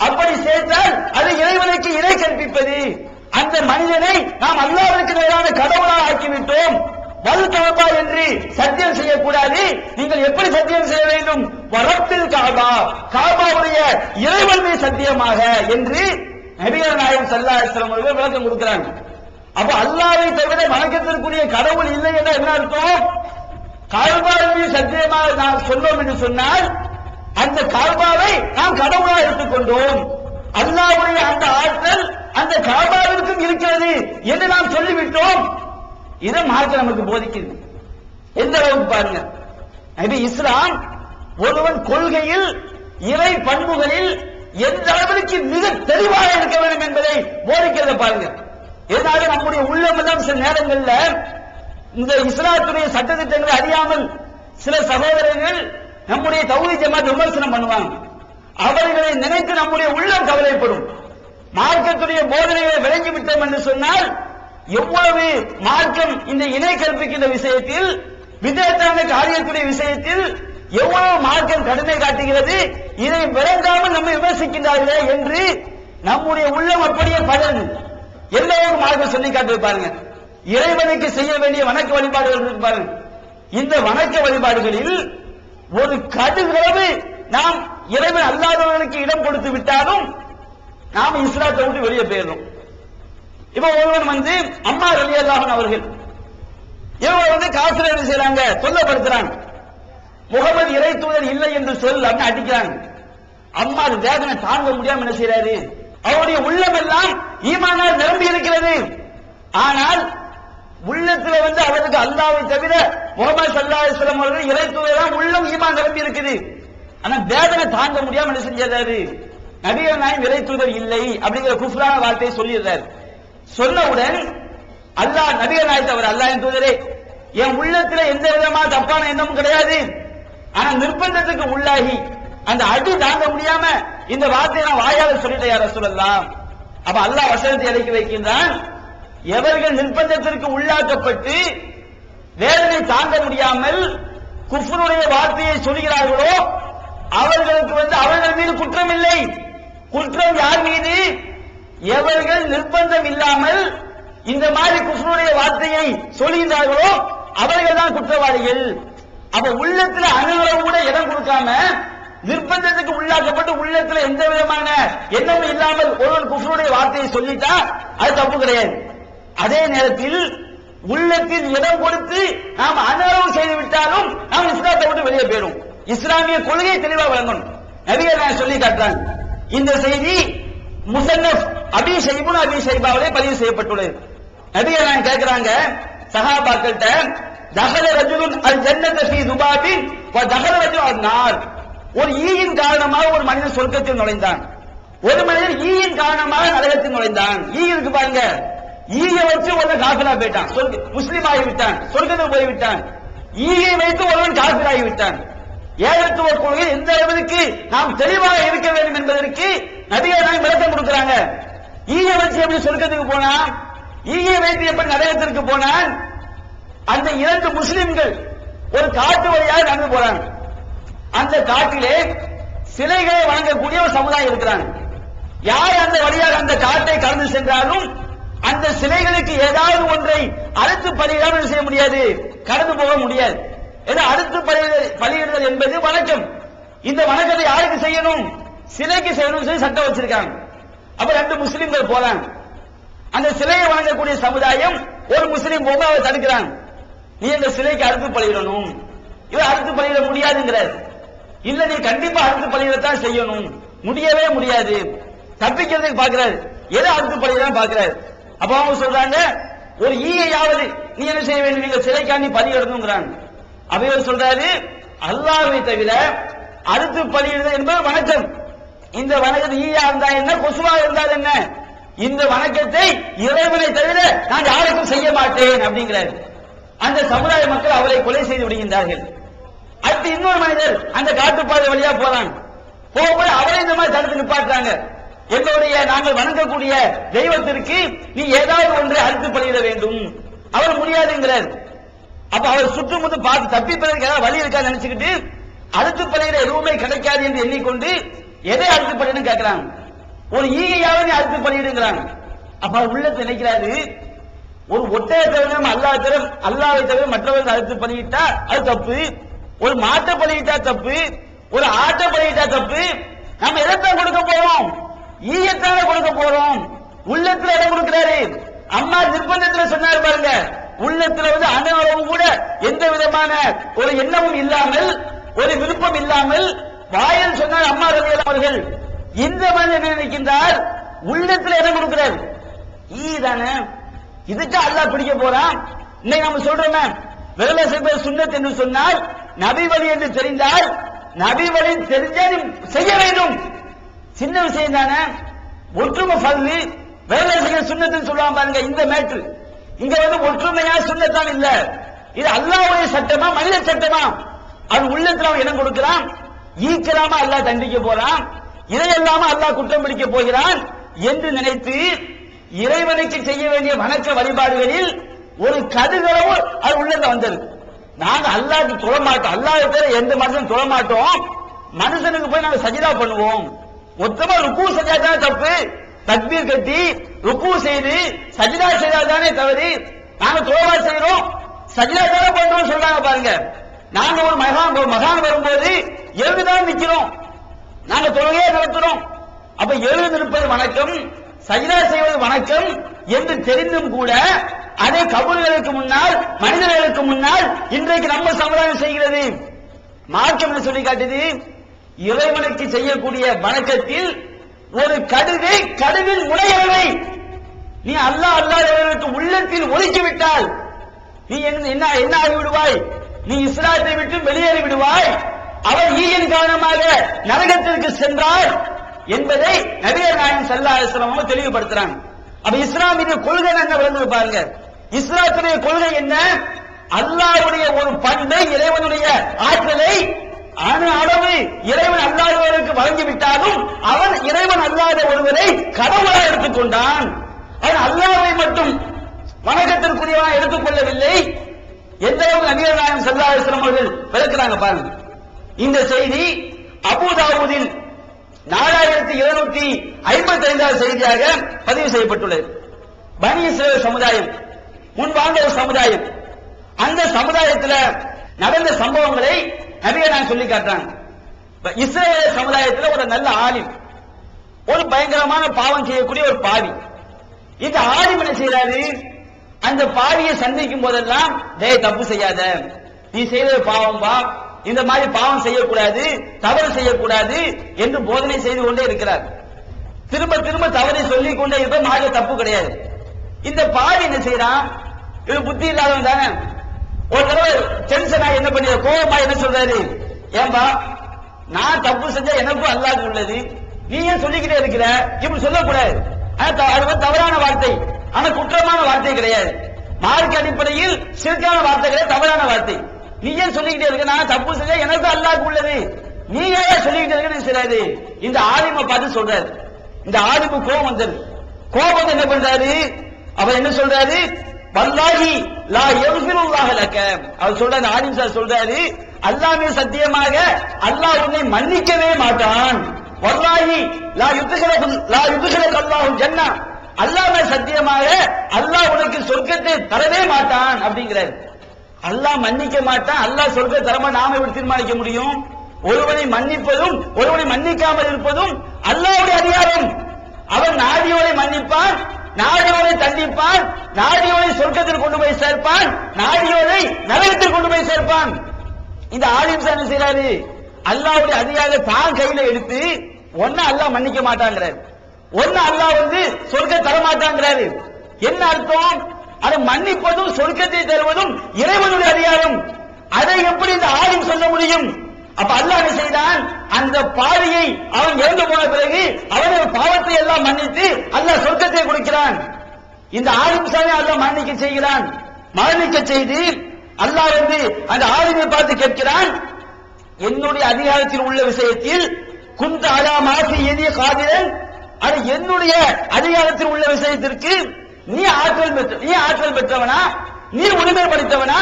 அப்படி சேர்த்தால் அது இறைவனுக்கு இணை கற்பிப்பது. அந்த மனிதனை நாம் அல்லாஹ்வுக்கு நேரான கடவுளாக ஆக்கிவிட்டோம். வல்காபா என்று சத்தியம் செய்யக்கூடாது. நீங்கள் எப்படி சத்தியம் செய்ய வேண்டும்? வரப்பில் காபா, காபாவுடைய இறைவன் மீது சத்தியமாக என்று நபிகள் நாயகம் ஸல்லல்லாஹு அலைஹி வஸல்லம் அவர்கள் விளக்கம் கொடுக்கிறாங்க. அப்ப அல்லாஹ்வை தவிர வணக்கத்திற்குரிய கடவுள் இல்லை என்ற என்ன அர்த்தம்? காபாவின் மீது சத்தியமாக நாம் சொன்னோம் என்று சொன்னால் அந்த காபாவை நாம் கடவுளாக எடுத்துக்கொண்டோம். அல்லாஹ்வுடைய அந்த ஆற்றல் அந்த காபாவிற்கும் இருக்கிறது என்று நாம் சொல்லிவிட்டோம். இதை மார்க்கம் நமக்கு போதிக்குது. எந்த அளவுக்கு பாருங்க, நபி இஸ்லாம் ஒருவன் கொள்கையில், இறை பண்புகளில் எந்த அளவிற்கு மிக தெளிவாக இருக்க வேண்டும் என்பதை போதிக்கிறத பாருங்க. இதனால நம்முடைய உள்ளமெல்லாம் சில நேரங்களில் இந்த இஸ்லாத்துடைய சட்டத்திட்டங்களை அறியாமல் சில சகோதரர்கள் நம்முடைய தௌஹீத் ஜமாத் விமர்சனம் பண்ணுவாங்க. அவர்களை நினைத்து நம்முடைய உள்ளம் கவலைப்படும். மார்க்கத்துடைய போதனைகளை விளங்கிவிட்டோம் என்று சொன்னால் எவ்வளவு மார்க்கம் இந்த இணை கற்பிக்கின்ற விஷயத்தில், விதத்தான காரியத்துடைய விஷயத்தில் எவ்வளவு மார்க்கம் கடுமை காட்டுகிறது. இதை விளங்காமல் நம்ம விமர்சிக்கின்றார்களே என்று நம்முடைய உள்ளம் அப்படியே பதறு. எல்லோரும் மார்க்கம் சொல்லி காட்டு பாருங்க. இறைவனுக்கு செய்ய வேண்டிய வணக்க வழிபாடுகள் இருக்கு பாருங்க. இந்த வணக்க வழிபாடுகளில் ஒரு கடுகளவு நாம் இறைவன் அல்லாதவர்களுக்கு இடம் கொடுத்து விட்டாலும் நாம் இஸ்லாத்தை விட்டு வெளியே போயிடணும். இப்ப ஒருவன் வந்து அம்மா ரலியல்லாஹு அன்ஹா அவர்கள் இவங்க காஃபிர் என்ன செய்றாங்க? சொல்லப்படுத்துறாங்க. முகமது இறை தூதர் இல்லை என்று சொல் அப்படின்னு அடிக்கிறாங்க. அம்மா வேதனை தாங்க முடியாம என்ன செய்யறாரு? அவருடைய உள்ளம் எல்லாம் ஈமானால் நிரம்பி இருக்கிறது. ஆனால் உள்ளத்துல வந்து அவருக்கு அல்லாஹ்வை தவிர முஹம்மது ஸல்லல்லாஹு அலைஹி வஸல்லம் அவர்கள் இறை தூதர் உள்ளம் ஈமான் நிரம்பி இருக்குது. ஆனா வேதனை தாங்க முடியாம என்ன செஞ்சாரு? நபிகள் நாயகம் இறை தூதர் இல்லை அப்படிங்கிற குஃப்ரான வார்த்தையை சொல்லிடுறாரு. சொன்னவுடன் அல்லாஹ் நபிகள் நாயகத்தை, அவர் அல்லாஹ்வின் தூதரே, என் உள்ளத்துல எந்த விதமான தப்பான எண்ணமும் கிடையாது. ஆனா நிர்பந்தத்துக்கு உள்ளாகி அந்த அடி தாங்க முடியாம இந்த வார்த்தையை நான் வாயால சொல்லிட்டேன் யா ரசூலல்லாஹ். அப்ப அல்லாஹ் வசனத்தை இறக்கி வைக்கின்றான், எவர்கள் நிர்பந்தத்திற்கு உள்ளாக்கப்பட்டு வேதனை தாங்க முடியாமல் குஃப்ருடைய வார்த்தையை சொல்கிறார்களோ அவர்களுக்கு அவர்கள் மீது குற்றம் இல்லை. குற்றம் யார் மீது? எவர்கள் நிர்பந்தம் இல்லாமல் இந்த மாதிரி குஃப்ருடைய வார்த்தையை சொல்கின்றார்களோ அவர்கள் தான் குற்றவாளிகள். அப்ப உள்ளத்துல அணுகளவு கூட இடம் கொடுக்காம நிர்பந்தத்துக்கு உள்ளாக்கப்பட்டு உள்ளத்துல எந்த விதமான எண்ணமும் இல்லாமல் ஒருவன் குஃப்ருடைய வார்த்தையை சொல்லிட்டா அது தப்பு கிடையாது. அதே நேரத்தில் உள்ளத்தில் இடம் கொடுத்து நாம் அனுபவம் செய்து விட்டாலும் நாம் இஸ்லாத்தை விட்டு வெளியே போயிடும். இஸ்லாமிய கொள்கையை தெளிவாக வழங்கணும். நபிகள் நான் சொல்லி காட்டுறாங்க. இந்த செய்தி முஸன்னஃப் அபீ ஷைபாவிலே பதிவு செய்யப்பட்டுள்ளது. நபிகள் நான் கேட்கிறாங்க சஹாபாக்கள்கிட்ட, தஹல ரஜுலுன் அல் ஜன்னத ஃபீ துபாபின் வ தஹல ரஜுலுன் அன்-நார். ஒரு ஈயின் காரணமாக ஒரு மனிதன் சொர்க்கத்தில் நுழைந்தான், ஒரு மனிதன் ஈயின் காரணமாக நரகத்தில் நுழைந்தான். ஈ இருக்கு பாருங்க, ஈயை வச்சு ஒருவன் காஃபிரா போயிட்டான், முஸ்லீம் ஆகிவிட்டான், சொர்க்கத்தில் போய்விட்டான். ஈயை வைத்து ஒருவன் காஃபிராகி விட்டான். ஏகத்துவ கொள்கை எந்த அளவிற்கு நாம் தெளிவாக இருக்க வேண்டும் என்பதற்கு நபிகள் நாயகம் விளக்கம் கொடுக்கிறாங்க. ஈயை வச்சு எப்படி சொர்க்கத்துக்கு போனான், ஈயை வைத்து எப்படி நரகத்திற்கு போனான்? அந்த இரண்டு முஸ்லிம்கள் ஒரு காட்டு வழியாக நடந்து போறாங்க. அந்த காட்டிலே சிலைகளை வணங்கக்கூடிய ஒரு சமுதாயம் இருக்கிறாங்க. யார் அந்த வழியாக அந்த காட்டை கடந்து சென்றாலும் அந்த சிலைகளுக்கு ஏதாவது ஒன்றை அறுத்து பலியிடாமல் செய்ய முடியாது, கடந்து போக முடியாது. ஏன்னா அறுத்து பலியிடுதல் என்பது வணக்கம். இந்த வணக்கத்தை யாருக்கு செய்யணும்? சிலைக்கு செய்யணும் சொல்லி சட்டம் வச்சிருக்காங்க. அப்ப ரெண்டு முஸ்லிம்கள் போறாங்க. அந்த சிலையை வணங்கக்கூடிய சமுதாயம் ஒரு முஸ்லிம் போக அவர் தடுக்கிறாங்க. நீ இந்த சிலைக்கு அறுத்து பலியிடணும். இவர் அறுத்து பலியிட முடியாதுங்கிறார். இல்ல நீ கண்டிப்பா அறுத்து பலியிடத்தான் செய்யணும். முடியவே முடியாது. தப்பிக்கிறதுக்கு பாக்குறாரு. எதை அறுத்து பலியிடலாம் பாக்குறாரு. அப்ப அவங்க சொல்றாங்க, ஒரு ஈயையாவது நீ என்ன செய்ய வேண்டும், நீங்க சிலைக்காண்டி பலியிடணுங்கிறாங்க. அவையவர் சொல்றாரு, அல்லாஹ்வை தவிர அறுத்து பலியிடுதல் என்பது வணக்கம். இந்த வணக்கத்தை ஈயா இருந்தா என்ன, கொசுவா இருந்தால் என்ன, இந்த வணக்கத்தை இறைவனை தவிர நான் யாருக்கும் செய்ய மாட்டேன் அப்படிங்கிறார். அந்த சமுதாய மக்கள் அவரை கொலை செய்து விடுகின்றார்கள். அடுத்து இன்னொரு மனிதர் அந்த காட்டுப்பாதை வழியா போறாங்க. போகும்போது அவரை இந்த மாதிரி தடுத்து நிப்பாட்டுறாங்க. எங்களுடைய நாங்கள் வணங்கக்கூடிய தெய்வத்திற்கு நீ ஏதாவது ஒன்றை அறுத்து பலியிட வேண்டும். அவர் முடியாதுங்கிறார். அப்ப அவர் சுற்றுமுத்து பார்த்து தப்பிப்பதற்கு ஏதாவது வழி இருக்கா நினைச்சுக்கிட்டு அறுத்து பலியிட எதுவுமே கிடைக்காது என்று எண்ணிக்கொண்டு எதை அறுத்து பலியிடும் கேட்கிறாங்க. ஒரு ஈகையாவது அறுத்து பலியிடுங்கிறாங்க. அப்ப அவர் உள்ளத்தை நினைக்கிறாரு, ஒரு ஒட்டகத்தை நம்ம அல்லாஹ்வை தவிர மற்றவர்கள் அறுத்து பலியிட்டா அது தப்பு, ஒரு மாட்டை பலியிட்டா தப்பு, ஒரு ஆட்டை பலியிட்டா தப்பு. நம்ம எதைத்தான் கொடுக்க போறோம்? ஈயத்தான கொடுக்க போறோம். உள்ளத்துல இடம் கொடுக்கிறாரு. அம்மா நிர்பந்தத்தில் சொன்னார் பாருங்க, உள்ளத்துல அனுபவம் கூட எந்த விதமான ஒரு எண்ணமும் இல்லாமல் ஒரு விருப்பம் இல்லாமல் வாயில் சொன்னார் அம்மா ரலியல்லாஹு அவர்கள். இந்த மனிதன் நினைக்கின்றார், உள்ளத்துல இடம் கொடுக்கிறார். ஈ தானே, இதுக்கு அல்லாஹ் பிடிக்க போறான். இன்னைக்கு நம்ம சொல்றோமே விரல செய்வது சுன்னத் என்று சொன்னால் நபி வழி என்று தெரிந்தால் நபி வழி தெரிஞ்சே செய்ய வேண்டும். சின்ன விஷயம் தானே. ஒற்றுமை பல்லு விரல செய்ய சுன்னத்துன்னு சொல்லுவாங்க பாருங்க. இந்த மேட்ரு இங்க ஒற்றுமையா சுன்னத்தான் இல்ல, இது அல்லாஹ்வுடைய சட்டமா மனித சட்டமா? அது உள்ளத்துல அவன் இடம் கொடுக்கிறான். ஈக்கலாம அல்லாஹ் தண்டிக்க போறான், இதையெல்லாம அல்லாஹ் குற்றம் பிடிக்க போகிறான் என்று நினைத்து இறைவனுக்கு செய்ய வேண்டிய வணக்க வழிபாடுகளில் ஒரு கடுகளவு அது உள்ளத வந்தது. நாங்க அல்லாஹ்க்கு தொழ மாட்டோம், அல்லாஹ்வை தவிர எந்த மனுஷனும் தொழ மாட்டோம், மனுஷனுக்கு போய் நாங்க சஜிதா பண்ணுவோம். மொத்தமா ருக்கு சஜிதா தப்பு, தக்பீர் கட்டி ருக்கு செய்து சஜிதா செய்தால்தானே தவறு. நாங்க தொழவா செய்யறோம், சஜிதா தானே பண்றோம் சொல்றாங்க பாருங்க. நாங்க ஒரு மகான் வரும்போது எழுதுதான் நிக்கிறோம், நாங்க தொழுகையே நடத்துறோம். அப்ப எழுந்து நிற்பது வணக்கம், சஜிதா செய்வது வணக்கம் என்று தெரிந்தும் கூட அதே கபூர்களுக்கு முன்னால் மனிதர்களுக்கு முன்னால் இன்றைக்கு நம்ம சமுதாயம் செய்கிறது. மார்க்கம் என்ன சொல்லி காட்டுது? இறைவனுக்கு செய்யக்கூடிய வணக்கத்தில் ஒரு கடுவில் முனையவை நீ அல்லாஹ் அல்லாஹ்விற்கு உள்ளத்தில் ஒதுக்கிவிட்டால் நீ என்ன ஆகி விடுவாய்? நீ இஸ்லாத்தை விட்டு வெளியேறி விடுவாய். அவர் ஈயின் காரணமாக நரகத்திற்கு சென்றார் என்பதை நபிகள் நாயகம் ஸல்லல்லாஹு அலைஹி வஸல்லம் அவங்க தெளிவுபடுத்துறாங்க. அப்ப இஸ்லாமிய கொள்கை என்ன விளங்குது பாருங்க. இஸ்லாத்துடைய கொள்கை என்ன? அல்லாஹ்வுடைய ஒரு பண்பை, இறைவனுடைய ஆற்றலை அளவு இறைவன் அல்லாதவருக்கு வழங்கிவிட்டாலும் அவன் இறைவன் அல்லாத ஒருவரை கடவுளாக எடுத்துக்கொண்டான். அவன் அல்லாஹ்வை மட்டும் வணக்கத்திற்குரியவனாக எடுத்துக்கொள்ளவில்லை. எந்த அளவுக்கு நபிகள் நாயகம் ஸல்லல்லாஹு அலைஹி வஸல்லம் அவர்கள் விளக்குறாங்க பாருங்க. இந்த செய்தி அபூதாவூதில் 4755 செய்தியாக பதிவு செய்யப்பட்டுள்ளது. பனி இஸ்ரவேல் சமுதாயம் முன்பார்ந்த ஒரு சமுதாயம், அந்த சமுதாயத்தில் நடந்த சம்பவங்களை நபிகள் நாயகம் சொல்லி காட்டுறாங்க. இஸ்ரவேல் சமுதாயத்தில் ஒரு நல்ல ஆலிம், ஒரு பயங்கரமான பாவம் செய்யக்கூடிய ஒரு பாவி. இந்த ஆலிம் என்ன செய்யறாரு, அந்த பாவியை சந்திக்கும் போதெல்லாம் டேய் தப்பு செய்யாத, நீ செய்தது பாவம் பா, இந்த மாதிரி பாவம் செய்யக்கூடாது, தவறு செய்யக்கூடாது என்று போதனை செய்து கொண்டே இருக்கிறார். திரும்ப திரும்ப தவறை சொல்லிக் கொண்டே இருப்ப மார்க்க தப்பு கிடையாது. இந்த பாவி என்ன செய்யறான், இது புத்தி இல்லாதவன் தானே. ஒரு தடவை டென்ஷனா என்ன பண்ணி கோபமா என்ன சொல்றாரு, ஏன்பா நான் தப்பு செஞ்சா எனக்கும் அல்லாஹ்வுக்கு உள்ளது, நீ ஏன் சொல்லிக்கிட்டே இருக்கிற, இப்படி சொல்லக்கூடாது. அது தவறான வார்த்தை, ஆனா குற்றமான வார்த்தை கிடையாது. மார்க்க அடிப்படையில் சிறுக்கான வார்த்தை கிடையாது, தவறான வார்த்தை. நீ ஏன் சொல்லிக்கிட்டே இருக்க, நான் தப்பு செஞ்சா எனக்கு அல்லாஹ்வுக்கு உள்ளது, நீ ஏன் சொல்லிக்கிட்டே இருக்கன்னு செய்றாரு. இந்த ஆலிமை பார்த்து சொல்றாரு. இந்த ஆலிமு கோபம் வந்தது. கோபம் என்ன பண்றாரு, அவர் என்ன சொல்றாரு, வல்லாஹி லா யக்ஃபிருல்லாஹு லக. அவர் சொல்றாரு, ஆலிம் சார் சொல்றாரு, அல்லாஹ்வே சத்தியமாக அல்லாஹ் உன்னை மன்னிக்கவே மாட்டான். வல்லாஹி லா யுத்கிலக அல்லாஹு ஜன்னah, அல்லாஹ்வே சத்தியமாக அல்லாஹ் உனக்கு சொர்க்கத்தை தரவே மாட்டான் அப்படிங்கிறார். அல்லாஹ் மன்னிக்க மாட்டான், அல்லாஹ் சொர்க்கத்தை தரமா நாம எப்படி தீர்மானிக்க முடியும்? ஒருவனை மன்னிப்பதும் ஒருவனை மன்னிக்காமல் இருப்பதும் அல்லாஹ்வுடைய அதிகாரம். அவன் நாடியோரை மன்னிப்பான், நாடியோரை தண்டிப்பான், நாடியோரை சொர்க்கத்தில் கொண்டு போய் சேர்ப்பான், நாடியோரை நரகத்தில் கொண்டு போய் சேர்ப்பான். இந்த ஆலிம் சார் என்ன செய்யறாரு, அல்லாஹ்வுடைய அதிகாரத்தை தான் கையில எடுத்து ஒன்ன அல்லாஹ் மன்னிக்க மாட்டாங்கிறாரு, ஒன்னு அல்லாஹ் சொர்க்க தர மாட்டாங்கிறாரு. என்ன அர்த்தம்? அதை மன்னிப்பதும் சொர்க்கத்தை தருவதும் இறைவனுடைய அதிகாரம். அதை எப்படி இந்த ஆலிம் சொல்ல முடியும்? அப்ப அல்லாஹ் என்ன செய்தான், அந்த பாவியை அவன் இறந்து போன பிறகு அவனுடைய பாவத்தை எல்லாம் மன்னித்து அல்லாஹ் சொர்க்கத்தை கொடுக்கிறான். இந்த ஆலிம் சாமி அல்லாஹ் மன்னிக்க செய்கிறான். மன்னிக்க செய்து அல்லாஹ் அந்த ஆலிமை பார்த்து கேட்கிறான், என்னுடைய அதிகாரத்தில் உள்ள விஷயத்தில் குந்த அலா மாஃபி எதிய காதிரன், அது என்னுடைய அதிகாரத்தில் உள்ள விஷயத்திற்கு நீ ஆற்றல் பெற்றவனா, நீ உரிமை படைத்தவனா?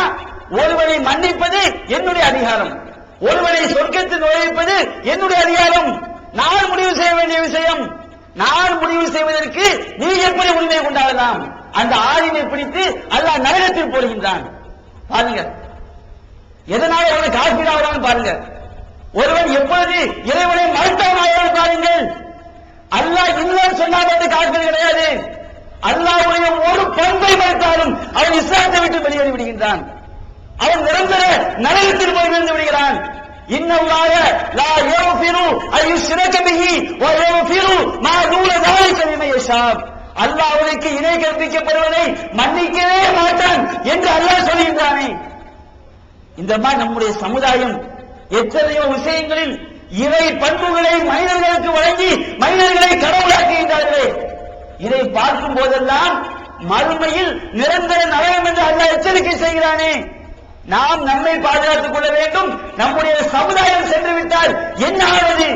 ஒருவனை மன்னிப்பது என்னுடைய அதிகாரம், ஒருவனை சொர்க்கத்தில் நுழைப்பது என்னுடைய அதிகாரம். நான் முடிவு செய்ய வேண்டிய விஷயம், நான் முடிவு செய்வதற்கு நீ எப்படி உரிமை கொண்டாடலாம்? அந்த ஆலிமை பிடித்து அல்லாஹ் நரகத்தில் போடுகின்றான். பாருங்க, எதனால அவனை காப்பீடாகிறான் பாருங்க. ஒருவன் எப்பொழுது இறைவனை மறுத்தவனாகிறான் பாருங்கள். அல்லாஹ் இன்னும் சொன்னாலும் காப்பீடு கிடையாது. அல்லாஹ்வுடைய ஒரு பண்பை மறுத்தாலும் அவன் இஸ்லாத்தை விட்டு வெளியேறி விடுகின்றான். அவன் நிரந்தர நரகத்தில் போய் விழுந்து விடுகிறான். இன்னல்லாஹ லா யக்ஃபிரு அய்யுஷ்ரக பிஹி வ யக்ஃபிரு மா தூன ذلك லிமன் யஷா. அல்லாஹ் அவனுக்கு இணை கற்பிக்கப்படுவதை மன்னிக்கவே மாட்டான் என்று அல்லாஹ் சொல்கின்றானே. இந்த மாதிரி நம்முடைய சமுதாயம் எத்தனையோ விஷயங்களில் இறை பண்புகளை மனிதர்களுக்கு வழங்கி மனிதர்களை கடவுளாக்குகின்றார்களே. இதை பார்க்கும் போதெல்லாம் மறுமையில் நிரந்தர நரகம் என்று அல்லாஹ் எச்சரிக்கை செய்கிறானே. நாம் நம்மை பாதுகாத்துக் கொள்ள வேண்டும், நம்முடைய சமுதாயம் சென்று விட்டால் என்ன ஆவது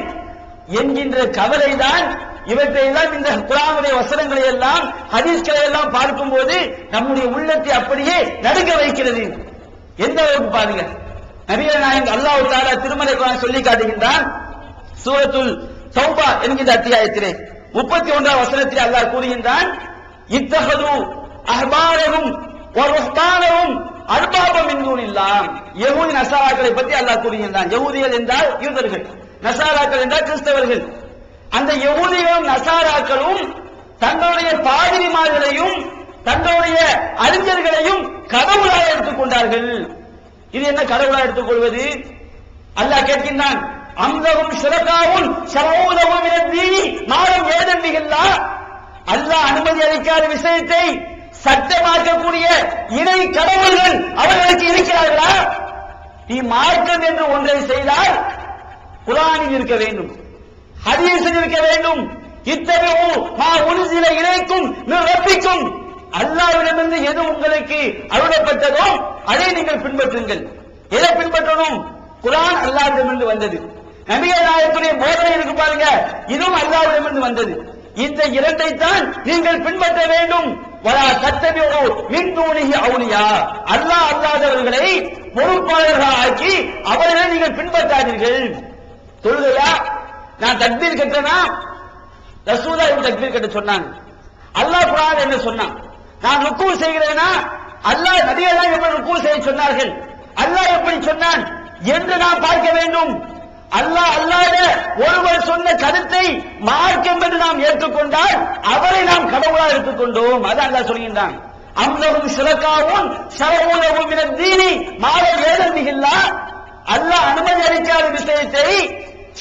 என்கின்ற கவலைதான் இவற்றையெல்லாம், இந்த குர்ஆனுடைய வசனங்களை எல்லாம் ஹதீஸ்களை எல்லாம் பார்க்கும் போது நம்முடைய உள்ளத்தை அப்படியே நடுங்க வைக்கிறது. எந்த அளவுக்கு பாருங்க, நபிகள் நாயகம் அல்லாஹ் தஆலா திருமறை குர்ஆன் சொல்லி காட்டுகின்றான். சூரத்துல் தௌபா என்கிற அத்தியாயத்திலே 31ஆம் வசனத்தில் அல்லாஹ் கூறுகின்றான், இத்தஹது அஹ்பாரஹும் வ ருஹ்பானஹும் அர்பாபம் மின் தூனில்லாஹ். யஹூதி நஸாராக்களை பற்றி அல்லாஹ் கூறுகின்றான். யஹூதிகள் என்றால் யூதர்கள், நஸாராக்கள் என்றால் கிறிஸ்தவர்கள். அந்த யஹூதிகளும் நஸாராக்களும் தங்களுடைய பாதிரிமார்களையும் தங்களுடைய அறிஞர்களையும் கடவுளாக எடுத்துக் கொண்டார்கள். இது என்ன கடவுளாக எடுத்துக் கொள்வது? அல்லாஹ் கேட்கின்றான், அம்லஹும் ஷுரகாவுன் ஷரஊலஹு மினத் தீனி மாலம் ஏதம்பில்லா. அல்லாஹ் அனுமதி அளிக்காத விஷயத்தை சட்டமாக்கக்கூடிய இணை கடவுள்கள் அவர்களுக்கு இருக்கிறார்களா? நீ மார்க்கம் என்று ஒன்றை செய்தால் குர்ஆனில் இருக்க வேண்டும், ஹதீஸில் இருக்க வேண்டும். இத்தபிஉ மா உன்ஸில இலைக்கும் மின் ரப்பிக்கும். அல்லாஹ்விடமிருந்து எது உங்களுக்கு அருளப்பட்டதோ அதை நீங்கள் பின்பற்றுங்கள். எதை பின்பற்றணும்? குர்ஆன் அல்லாஹ்விடமிருந்து வந்தது. நபிகள் நாயகத்துடைய போதனை இருக்கு பாருங்க, இதுவும் அல்லாஹ்விடமிருந்து வந்தது. இந்த இரண்டை தான் நீங்கள் பின்பற்ற வேண்டும். வலா தத்தபிஉ மின் தூனிஹி அவுலியா, அல்லாஹ் அல்லாதவர்களை பொறுப்பாளர்களாக ஆக்கி அவர்களை நீங்கள் பின்பற்றாதீர்கள். தொழுகையா நான் தக்பீர் கட்டனா, ரசூலுல்லாஹ் தக்பீர் கட்ட சொன்னாங்க. அல்லாஹ் குர்ஆன் என்ன சொன்னான்? நான் ருக்கு செய்கிறேனா, அல்லாஹ் நபிகள் எப்படி ருக்கு செய்ய சொன்னார்கள், அல்லாஹ் எப்படி சொன்னான் என்று நாம் பார்க்க வேண்டும். அல்லாஹ் அல்லாத ஒருவர் சொன்ன கருத்தை மார்க்கம் என்று நாம் ஏற்றுக்கொண்டால் அவரை நாம் கடவுளாக எடுத்துக்கொண்டோம். அது அல்லாஹ் சொல்கின்றான். அம்லஹும் ஷுரகாவும் ஷரஊலஹும் மினத் தீனி மா லம் யஅதன் பிஹில்லாஹ். அல்லாஹ் அனுமதி அளிக்காத விஷயத்தை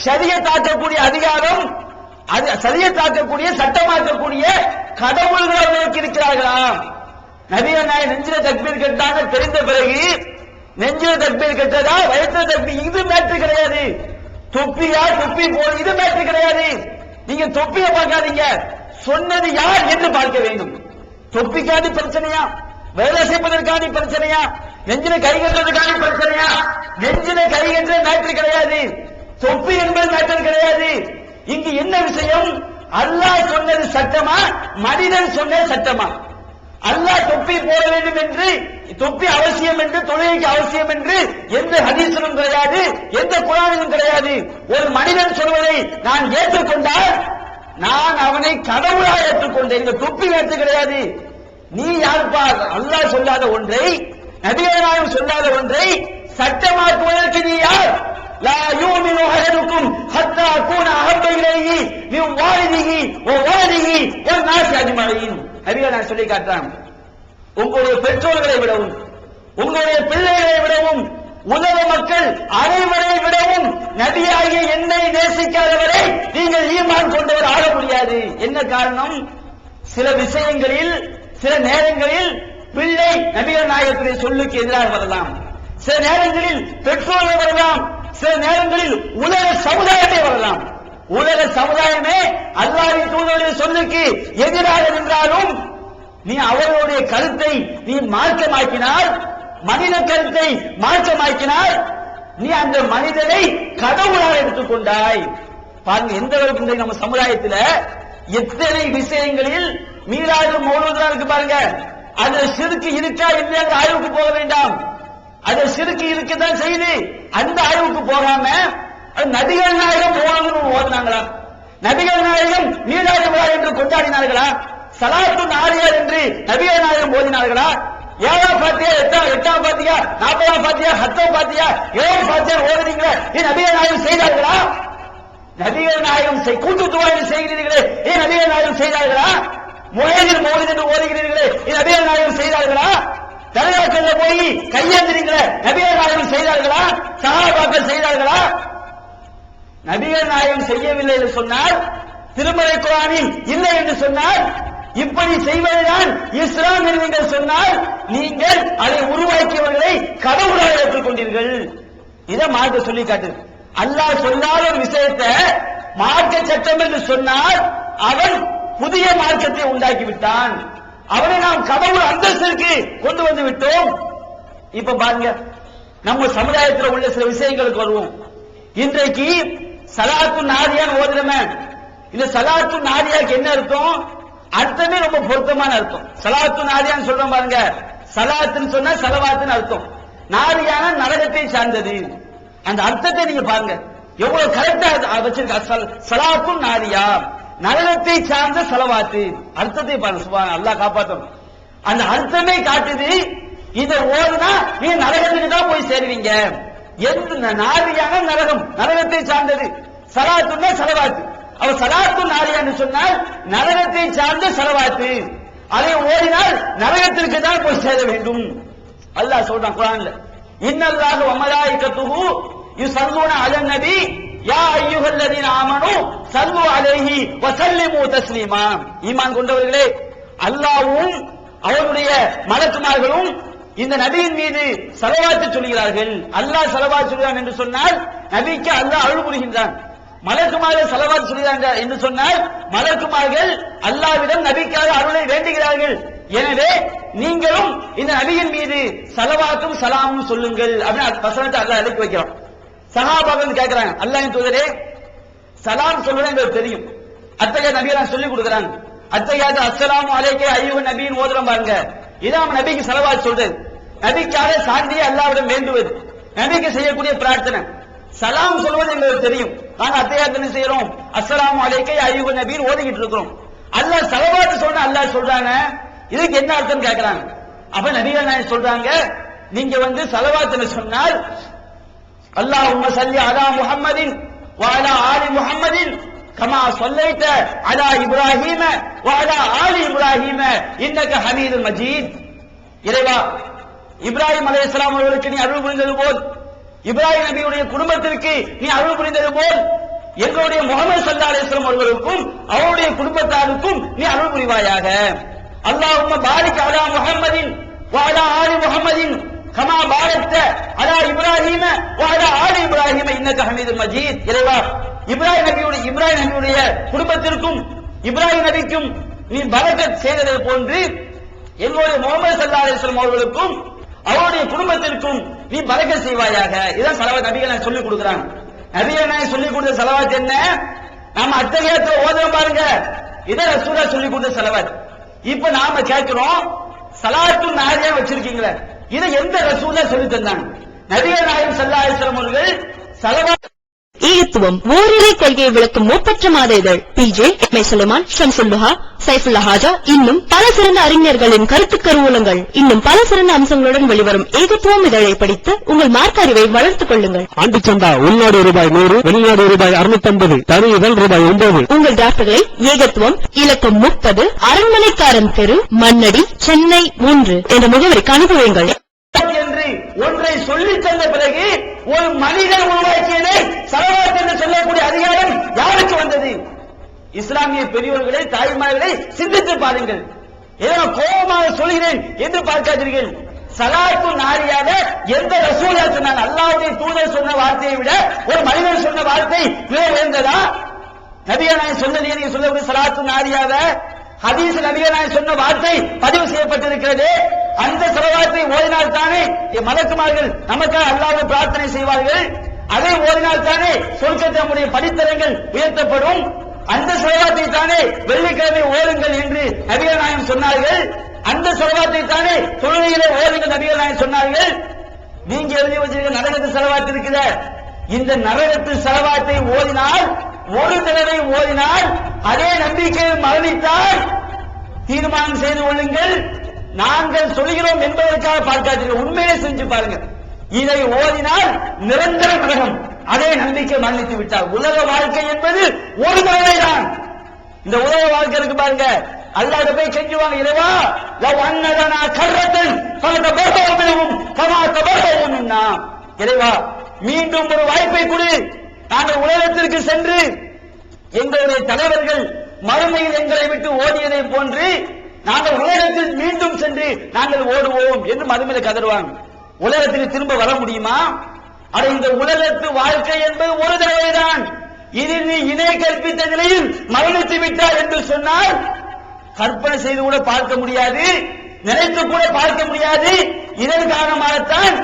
ஷரியத்தாக்கக்கூடிய அதிகாரம், அது ஷரியத்தாக்கக்கூடிய சட்டமாக்கக்கூடிய கடவுள்கள் அவர்களுக்கு இருக்கிறார்களா? நபிகள் நாயகம் நெஞ்சில தக்பீர் கட்டாங்க தெரிந்த பிறகு நெஞ்சில தக்பீர் கட்டதா வயிற்று தக்பீர், இது மேட்ரு கிடையாது. தொப்பியா தொப்பி போல இது மேட்ரு கிடையாது. நீங்க தொப்பியை பார்க்காதீங்க, சொன்னது யார் என்று பார்க்க வேண்டும். தொப்பிக்காண்டி பிரச்சனையா, வேலை செய்வதற்காண்டி பிரச்சனையா, நெஞ்சில கை கட்டுறதுக்காண்டி பிரச்சனையா? நெஞ்சில கை கட்டுற மேட்ரு கிடையாது, தொப்பி என்பது மேட்ரு கிடையாது. இங்கு என்ன விஷயம்? அல்லாஹ் சொன்னது சட்டமா, மனிதன் சொன்னது சட்டமா? அல்லாஹ் தொப்பி போட வேண்டும் என்று, தொப்பி அவசியம் என்று, தொழுகைக்கு அவசியம் என்று எந்த ஹதீஸிலும் கிடையாது, எந்த குர்ஆனிலும் கிடையாது. ஒரு மனிதன் சொல்வதை நான் ஏற்றுக்கொண்டால் நான் அவனை கடவுளாக ஏற்றுக்கொண்டேன். இந்த தொப்பி ஏற்று கிடையாது. நீ யாருப்பா? அல்லாஹ் சொல்லாத ஒன்றை, நபிகள் நாயகம் சொல்லாத ஒன்றை சட்டமாக்குவதற்கு நீ யார்? லா யூமினு அஹதுக்கும் ஹத்தா அகூன அஹப்ப இலைஹி மின் வாலிதிஹி வ வாலிதிஹி வ நாஸி அஜ்மஈன். நபிகள் நாயகம் சொல்லி காட்டுறாங்க, உங்களுடைய பெற்றோர்களை விடவும், உங்களுடைய பிள்ளைகளை விடவும், உலக மக்கள் அனைவரை விடவும் நபியாகிய என்னை நேசிக்காதவரை நீங்கள் ஈமான் கொண்டவர் ஆக முடியாது. என்ன காரணம்? சில விஷயங்களில், சில நேரங்களில் பிள்ளை நபிகள் நாயகத்துடைய சொல்லுக்கு எதிராக வரலாம், சில நேரங்களில் பெற்றோர்கள் வரலாம், சில நேரங்களில் உலக சமுதாயமே வரலாம். உலக சமுதாயமே அல்லாஹ்வின் தூதருடைய சொல்லுக்கு எதிராக நின்றாலும் நீ அவர்களுடைய கருத்தை நீ மாற்றமாக்கினால், மனித கருத்தை மாற்றமாக்கினால், நீ அந்த மனிதனை கடவுளாக எடுத்துக்கொண்டாய். பாருங்க எந்த அளவுக்கு நம்ம சமுதாயத்தில் எத்தனை விஷயங்களில் மீராது மௌலூதா இருக்கு பாருங்க. அதுல ஷிர்க் இருக்கா இல்லையா ஆய்வுக்கு போக வேண்டாம். அது ஷிர்க் இருக்குதான் செய்து அந்த ஆய்வுக்கு போகாம நபிகள் நாயகம் ஓதுனாங்களா? நபிகள் நாயகம் மீராது விழா என்று கொண்டாடினார்களா? சலாத்து நாரியா என்று நபிகள் நாயகம் ஓதினார்களா? 7ஆம் பாத்தியா, 8ஆம் பாத்தியா, 40ஆம் பாத்தியா, 10ஆம் பாத்தியா, 7ஆம் பாத்தியா ஓதுறீங்களே, இது நபிகள் நாயகம் செய்தார்களா? நபிகள் நாயகம் கூட்டு துவாயில் செய்கிறீர்களே, இது நபிகள் நாயகம் செய்தார்களா? முஹைதில் மௌலித் என்று ஓதுகிறீர்களே, இது நபிகள் நாயகம் செய்தார்களா? தர்காக்கள்ல போய் கையேந்திரீங்களே, நபிகள் நாயகம் செய்தார்களா? சஹாபாக்கள் செய்தார்களா? நபிகள் நாயகம் செய்யவில்லை என்று சொன்னால், திருமறை குர்ஆனில் இல்லை என்று சொன்னால், இப்படி செய்வதுதான் இஸ்லாம் என்று நீங்கள் சொன்னால், நீங்கள் அதை உருவாக்கியவர்களை கடவுளாக ஏற்றுக்கொண்டீர்கள். இதை மார்க்க சொல்லி காட்டு. அல்லாஹ் சொல்லாத ஒரு விஷயத்தை மார்க்க சட்டம் என்று சொன்னால் அவன் புதிய மார்க்கத்தை உண்டாக்கி விட்டான். அவனை நாம் கடவுள் அந்தஸ்திற்கு கொண்டு வந்து விட்டோம். இப்ப பாருங்க, நம்ம சமுதாயத்தில் உள்ள சில விஷயங்களுக்கு வருவோம். இன்றைக்கு சலாத்து நாரியான்னு ஓதுறமே, இந்த சலாத்து நாரியாக்கு என்ன அர்த்தம்? அர்த்தமே ரொம்ப பொருத்தமான அர்த்தம். சலாத்து நாரியான்னு சொல்றோம் பாருங்க, சலாத்துன்னு சொன்னா சலவாத்துன்னு அர்த்தம், நாரியான நரகத்தை சார்ந்தது. அந்த அர்த்தத்தை நீங்க பாருங்க எவ்வளவு கரெக்டா வச்சிருக்க. சலாத்து நாரியா, நரகத்தை சார்ந்த சலவாத்து, அர்த்தத்தை பாருங்க. சுபான் அல்லாஹ் காப்பாற்றும். அந்த அர்த்தமே காட்டுது, இதை ஓதுனா நீ நரகத்துக்கு தான் போய் சேருவீங்க. எந்த நாரியான நரகம், நரகத்தை சார்ந்தது. சலாத்துன்னா சலவாத்து. அவ சலாத்து நாரியான்னு சொன்னால் நரகத்தை சார்ந்த சலவாத்து. அதை ஓடினால் நரகத்திற்கு தான் போய் சேர வேண்டும். அல்லாஹ் சொல்றான் குர்ஆன்ல, இன்னல்லாஹு வ மலாயிகத்துஹு யுஸல்லூன அலன் நபி யா அய்யுஹல்லதீன ஆமனு ஸல்லு அலைஹி வ ஸல்லிமு தஸ்லீமா. ஈமான் கொண்டவர்களே, அல்லாஹ்வும் அவருடைய மலக்குமார்களும் இந்த நபியின் மீது ஸலவாத் சொல்கிறார்கள். அல்லாஹ் ஸலவாத் சொல்கிறான் என்று சொன்னால் நபிக்கு அல்லாஹ் அருள் புரிகின்றான். மலக்குமார்கள் ஸலவாத் சொல்கிறாங்க என்று சொன்னால் மலக்குமார்கள் அல்லாஹ்விடம் நபிக்காக அருளை வேண்டுகிறார்கள். எனவே நீங்களும் இந்த நபியின் மீது ஸலவாத்தும் ஸலாமும் சொல்லுங்கள் அப்படின்னு வசனத்தை அல்லாஹ் எழுதி வைக்கிறான். சஹாபாக்கள் கேட்கிறாங்க, அல்லாஹ்வின் தூதரே சலாம் சொல்றது எங்களுக்கு தெரியும், அத்தகையாத் நபியெல்லாம் சொல்லி கொடுக்குறாங்க. அத்தகையாத் அஸ்ஸலாமு அலைக்க அய்யுஹன் நபின்னு ஓதுறோம் பாருங்க, இதான் நபிக்கு ஸலவாத் சொல்றது, நபிக்காக சாந்தியை அல்லாஹ்விடம் வேண்டுவது, நபிக்கு செய்யக்கூடிய பிரார்த்தனை. சலாம் சொல்வது எங்களுக்கு தெரியும், நாங்க அத்தகையாத் என்ன செய்யறோம், அஸ்ஸலாமு அலைக்க அய்யுஹன் நபின்னு ஓதிக்கிட்டு இருக்கிறோம். அல்லாஹ் ஸலவாத் சொன்னா அல்லாஹ் சொல்றாங்க, இதுக்கு என்ன அர்த்தம் கேட்கிறாங்க. அப்ப நபிகள் நாயகம் சொல்றாங்க, நீங்க ஸலவாத்னு சொன்னால் அல்லாஹும்ம ஸல்லி அலா முஹம்மதின் வ அலா ஆலி முஹம்மதின் கமா ஸல்லைத அலா இப்ராஹீம வ அலா ஆலி இப்ராஹீம இன்னக ஹமீதுல் மஜீத். இறைவா, இப்ராஹிம் அலைஹிஸ்ஸலாம் அவர்களுக்கு நீ அருள் புரிந்தது போல், இப்ராஹிம் நபியுடைய குடும்பத்திற்கு நீ அருள் புரிந்தது போல், எங்களுடைய முஹம்மது ஸல்லல்லாஹு அலைஹி வஸல்லம் அவர்களுக்கும் அவருடைய குடும்பத்தாருக்கும் நீ அருள் புரிவாயாக. அல்லாஹும்ம பாரிக் அலா முஹம்மதின் வ அலா ஆலி முஹம்மதின் கமா பாரக்த அலா இப்ராஹீம வ அலா ஆலி இப்ராஹீம இன்னக ஹமீதுல் மஜீத். இறைவா, இப்ராஹிம் நபியுடைய குடும்பத்திற்கும் இப்ராஹிம் நபிக்கும் நீ பரக்கத் செய்ததை போன்று எங்களுடைய முஹம்மது ஸல்லல்லாஹு அலைஹி வஸல்லம் அவர்களுக்கும் அவருடைய குடும்பத்திற்கும் நீ பரக்கத் செய்வாயாக. இதான் ஸலவாத் நபிகள் சொல்லிக் கொடுக்குறாங்க. நபிகள் சொல்லிக் கொடுத்த ஸலவாத் என்ன? நாம அத்தகையத்தை ஓதுறோம் பாருங்க, இதை ரசூலுல்லாஹ் சொல்லிக் கொடுத்த ஸலவாத். இப்ப நாம கேட்கிறோம், ஸலாத்து நாரியா வச்சிருக்கீங்களே, இதை எந்த ரசூலுல்லாஹ் சொல்லி தந்தாங்க? நபிகள் நாயகம் ஸல்லல்லாஹு அலைஹி வஸல்லம் அவர்கள் ஸலவாத் ஈகத்துவம் ஓரிரை கொள்கையை விளக்கும் மூப்பற்ற மாத இதழ் PJ சுலைமான், ஷம்சுல்லுஹா, சைஃபுல்லா ஹாஜா இன்னும் பல சிறந்த அறிஞர்களின் கருத்து கருவூலங்கள் இன்னும் பல சிறந்த அம்சங்களுடன் வெளிவரும் ஏகத்துவம் இதழை படித்து உங்கள் மார்க்க அறிவை வளர்த்துக் கொள்ளுங்கள். ஆண்டு சந்தா உள்நாடு ரூபாய் 100, வெளிநாடு ரூபாய் 650, தனி இதழ் ரூபாய் 9. உங்கள் டிராப்ட்களை ஏகத்துவம் இலக்கம் 30 அரண்மனைக்காரன் தெரு, மண்ணடி, சென்னை 3 என்ற முகவரிக்கு அனுப்புவீங்கள். என்று ஒன்றை சொல்லி தந்த பிறகு ஒரு மனிதன் உருவாக்கியதை ஸலவாத் என்று சொல்லக்கூடிய அதிகாரம் யாருக்கு வந்தது? இஸ்லாமிய பெரியவர்களை, தாய்மார்களை சிந்தித்து பாருங்கள். ஏதோ கோபமாக சொல்கிறேன் என்று பார்க்காதீர்கள். ஸலாத்து நாரியாக எந்த ரசூலுல்லாஹ் சொன்னாங்க? அல்லாஹ்வுடைய தூதர் சொன்ன வார்த்தையை விட ஒரு மனிதன் சொன்ன வார்த்தை மிக உயர்ந்ததா? நபிகள் நாயகம் சொன்னது நீங்க சொல்லக்கூடிய ஸலாத்து நாரியாக ஹதீஸ் நபிகள் நாயகம் சொன்ன வார்த்தை பதிவு செய்யப்பட்டிருக்கிறது. அந்த ஸலவாத்தை ஓதினால் தானே மலக்குமார்கள் நமக்காக அல்லாஹ்வை பிரார்த்தனை செய்வார்கள். அதை ஓதினால் தானே சொர்க்கத்தில் நம்முடைய படித்தரங்கள் உயர்த்தப்படும். அந்த ஸலவாத்தை தானே வெள்ளிக்கிழமை ஓதுங்கள் என்று நபிகள் நாயகம் சொன்னார்கள். அந்த ஸலவாத்தை தானே தொழுகையிலே ஓதுங்கள் நபிகள் நாயகம் சொன்னார்கள். நீங்க எழுதி வச்சிருக்க நரகத்து ஸலவாத் இருக்கிற, இந்த நரகத்து ஸலவாத்தை ஓதினால், ஒரு தடவை ஓதினால், அதே நம்பிக்கையில் மரணித்தால் தீர்மானம் செய்து கொள்ளுங்கள். நாங்கள் சொல்கிறோம் என்பதற்காக பார்க்காதீர்கள், உண்மையை செஞ்சு பாருங்க. இதை ஓதினால் நிரந்தர நரகம், அதே நம்பிக்கை மரணித்து விட்டார். உலக வாழ்க்கை என்பது ஒரு தடவை தான். இந்த உலக வாழ்க்கை இருக்கு பாருங்க, அல்லாஹ்விட போய் கெஞ்சுவாங்க, இறைவா லவ் அன்னலனா கர்ரத்தன் ஃபலதபர்ரஹும் கமா தபர்ரஹும்னா, இறைவா மீண்டும் ஒரு வாய்ப்பை கொடு. நாங்கள் உலகத்திற்கு சென்று எங்களுடைய தலைவர்கள் மறுமையில் எங்களை விட்டு ஓடியதை போன்று நாங்கள் உலகத்தில் மீண்டும் சென்று நாங்கள் ஓடுவோம் என்று மறுமையில் கதறுவாங்க. உலகத்துக்கு திரும்ப வர முடியுமா? அது இந்த உலகத்து வாழ்க்கை என்பது ஒரு தடவை தான். இதில் நீ இணை கற்பித்த நிலையில் மரணித்து விட்டார் என்று சொன்னால் கற்பனை செய்து கூட பார்க்க முடியாது, நினைத்து கூட பார்க்க முடியாது. இதன் காரணமாகத்தான்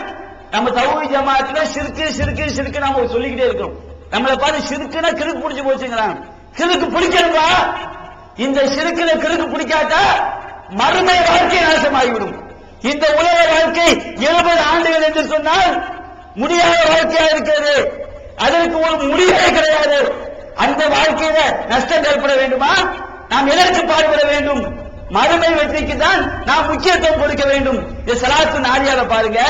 நம்ம தௌஹீத் ஜமாஅத்துல ஷிர்கு ஷிர்கு ஷிர்கு நாம சொல்லிக்கிட்டே இருக்கோம். நம்மளை பார்த்து ஷிர்குனா கிறுக்கு பிடிச்சு போச்சுங்கிறாங்க. கிறுக்கு பிடிக்கணுமா? இந்த ஷிர்குல கிறுக்கு பிடிக்காட்டா மறுமை வாழ்க்கை நாசமாகிவிடும். இந்த உலக வாழ்க்கை 70 ஆண்டுகள் என்று சொன்னால் முடியாத வாழ்க்கையா இருக்கிறது. அதற்கு ஒரு முடிவே கிடையாது. அந்த வாழ்க்கையில நஷ்டம் ஏற்பட வேண்டுமா? நாம் எதற்கு பாடுபட வேண்டும்? மறுமை வெற்றிக்கு தான் நாம் முக்கியத்துவம் கொடுக்க வேண்டும். இந்த ஸலாத்து நாரியால பாருங்க,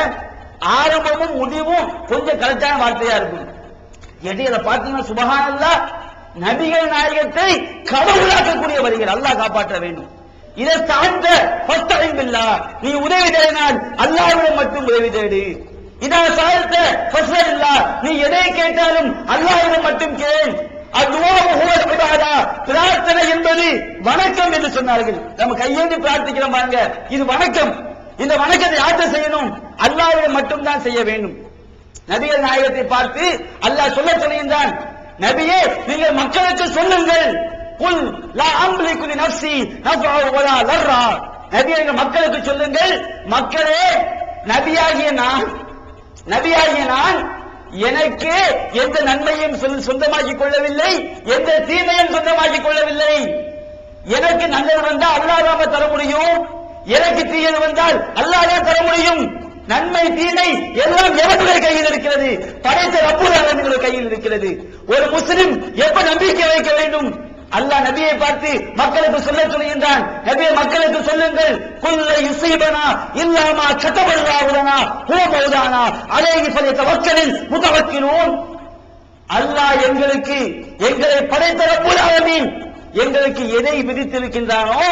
ஆரம்பமும் முடிவும் கொஞ்சம் கரெக்டான வார்த்தையா இருக்கும். இடையில பாத்தீங்கன்னா சுபஹானல்லாஹ், நபிகள் நாயகத்தை கடவுளாக்கக்கூடிய வரிகள். அல்லாஹ் காப்பாற்ற வேண்டும். இதை தாழ்ந்த ஃபஸ்தஈன் பில்லாஹ், நீ உதவி தேடினால் அல்லாஹ்விடம் மட்டும் உதவி தேடு. இதை சாழ்த்த ஃபஸ்தல்லாஹ், நீ எதை கேட்டாலும் அல்லாஹ்விடம் மட்டும் கேள். பிரார்த்தனை என்பது வணக்கம் என்று சொன்னார்கள். நம்ம கையேந்தி பிரார்த்திக்கிறோம் பாருங்க, இது வணக்கம். இந்த வணக்கத்தை யார்கிட்ட செய்யணும்? அல்லாஹ்விடம் மட்டும் தான் செய்ய வேண்டும். நபிகள் நாயகத்தை பார்த்து அல்லாஹ் சொல்ல சொல்கின்றான், நபியே நீங்கள் மக்களுக்கு சொல்லுங்கள், குல் லா அம்லிகு லி நஃப்ஸி நஃபஅ வலா லர்ரா. நபியே மக்களுக்கு சொல்லுங்கள், மக்களே நபியாகிய நான் எனக்கு எந்த நன்மையும் சொந்தமாக்கிக் கொள்ளவில்லை, எந்த தீமையும் சொந்தமாக்கிக் கொள்ளவில்லை. எனக்கு நல்லது வந்தால் அல்லாஹ் தான் தர முடியும், எனக்கு தீயது வந்தால் அல்லாஹ் தான் தர முடியும். நன்மை தீமை எல்லாம் எவனுடைய கையில் இருக்கிறது? படைத்த ரப்பல் ஆலமீனுடைய கையில் இருக்கிறது. ஒரு முஸ்லிம் எப்ப நம்பிக்கை வைக்க வேண்டும்? அல்லாஹ் நபியை பார்த்து மக்களுக்கு சொல்ல சொல்கின்றான், நபியை மக்களுக்கு சொல்லுங்கள், குல்ல யுஸீபனா இல்லா மா கதபல்லாஹு லனா ஹுவ மௌலானா அலைஹி ஃபல்யதவக்கலில் முதவக்கிலூன். அல்லாஹ் எங்களுக்கு, எங்களை படைத்த ரப்பல் ஆலமீன் எங்களுக்கு எதை விதித்திருக்கின்றானோ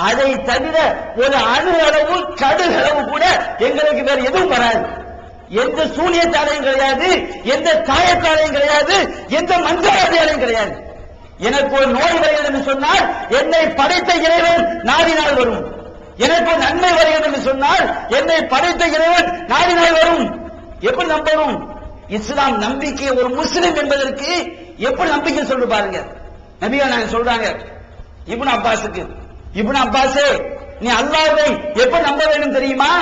அதை தவிர ஒரு அணு அளவு கடுகு அளவு கூட எங்களுக்கு வேற எதுவும் வராது. எந்த சூனியத்தாலையும் கிடையாது, எந்த தாயத்தாலையும் கிடையாது, எந்த மந்திரத்தாலையும் கிடையாது. எனக்கு ஒரு நோய் வருகிறது என்று சொன்னால் என்னை படைத்த இறைவன் நாடினால் வரும். எனக்கு ஒரு நன்மை வருகிறது என்று சொன்னால் என்னை படைத்த இறைவன் நாடினால் வரும். எப்படி நம்பணும்? இஸ்லாம் நம்பிக்கை ஒரு முஸ்லிம் என்பதற்கு எப்படி நம்பிக்கை சொல்லு பாருங்க. நபியா நாங்க சொல்றாங்க இப்னு அப்பாஸுக்கு, இப்னு அப்பாஸே நீ அல்லாஹ்வை எப்ப நம்ப வேண்டும் தெரியுமா?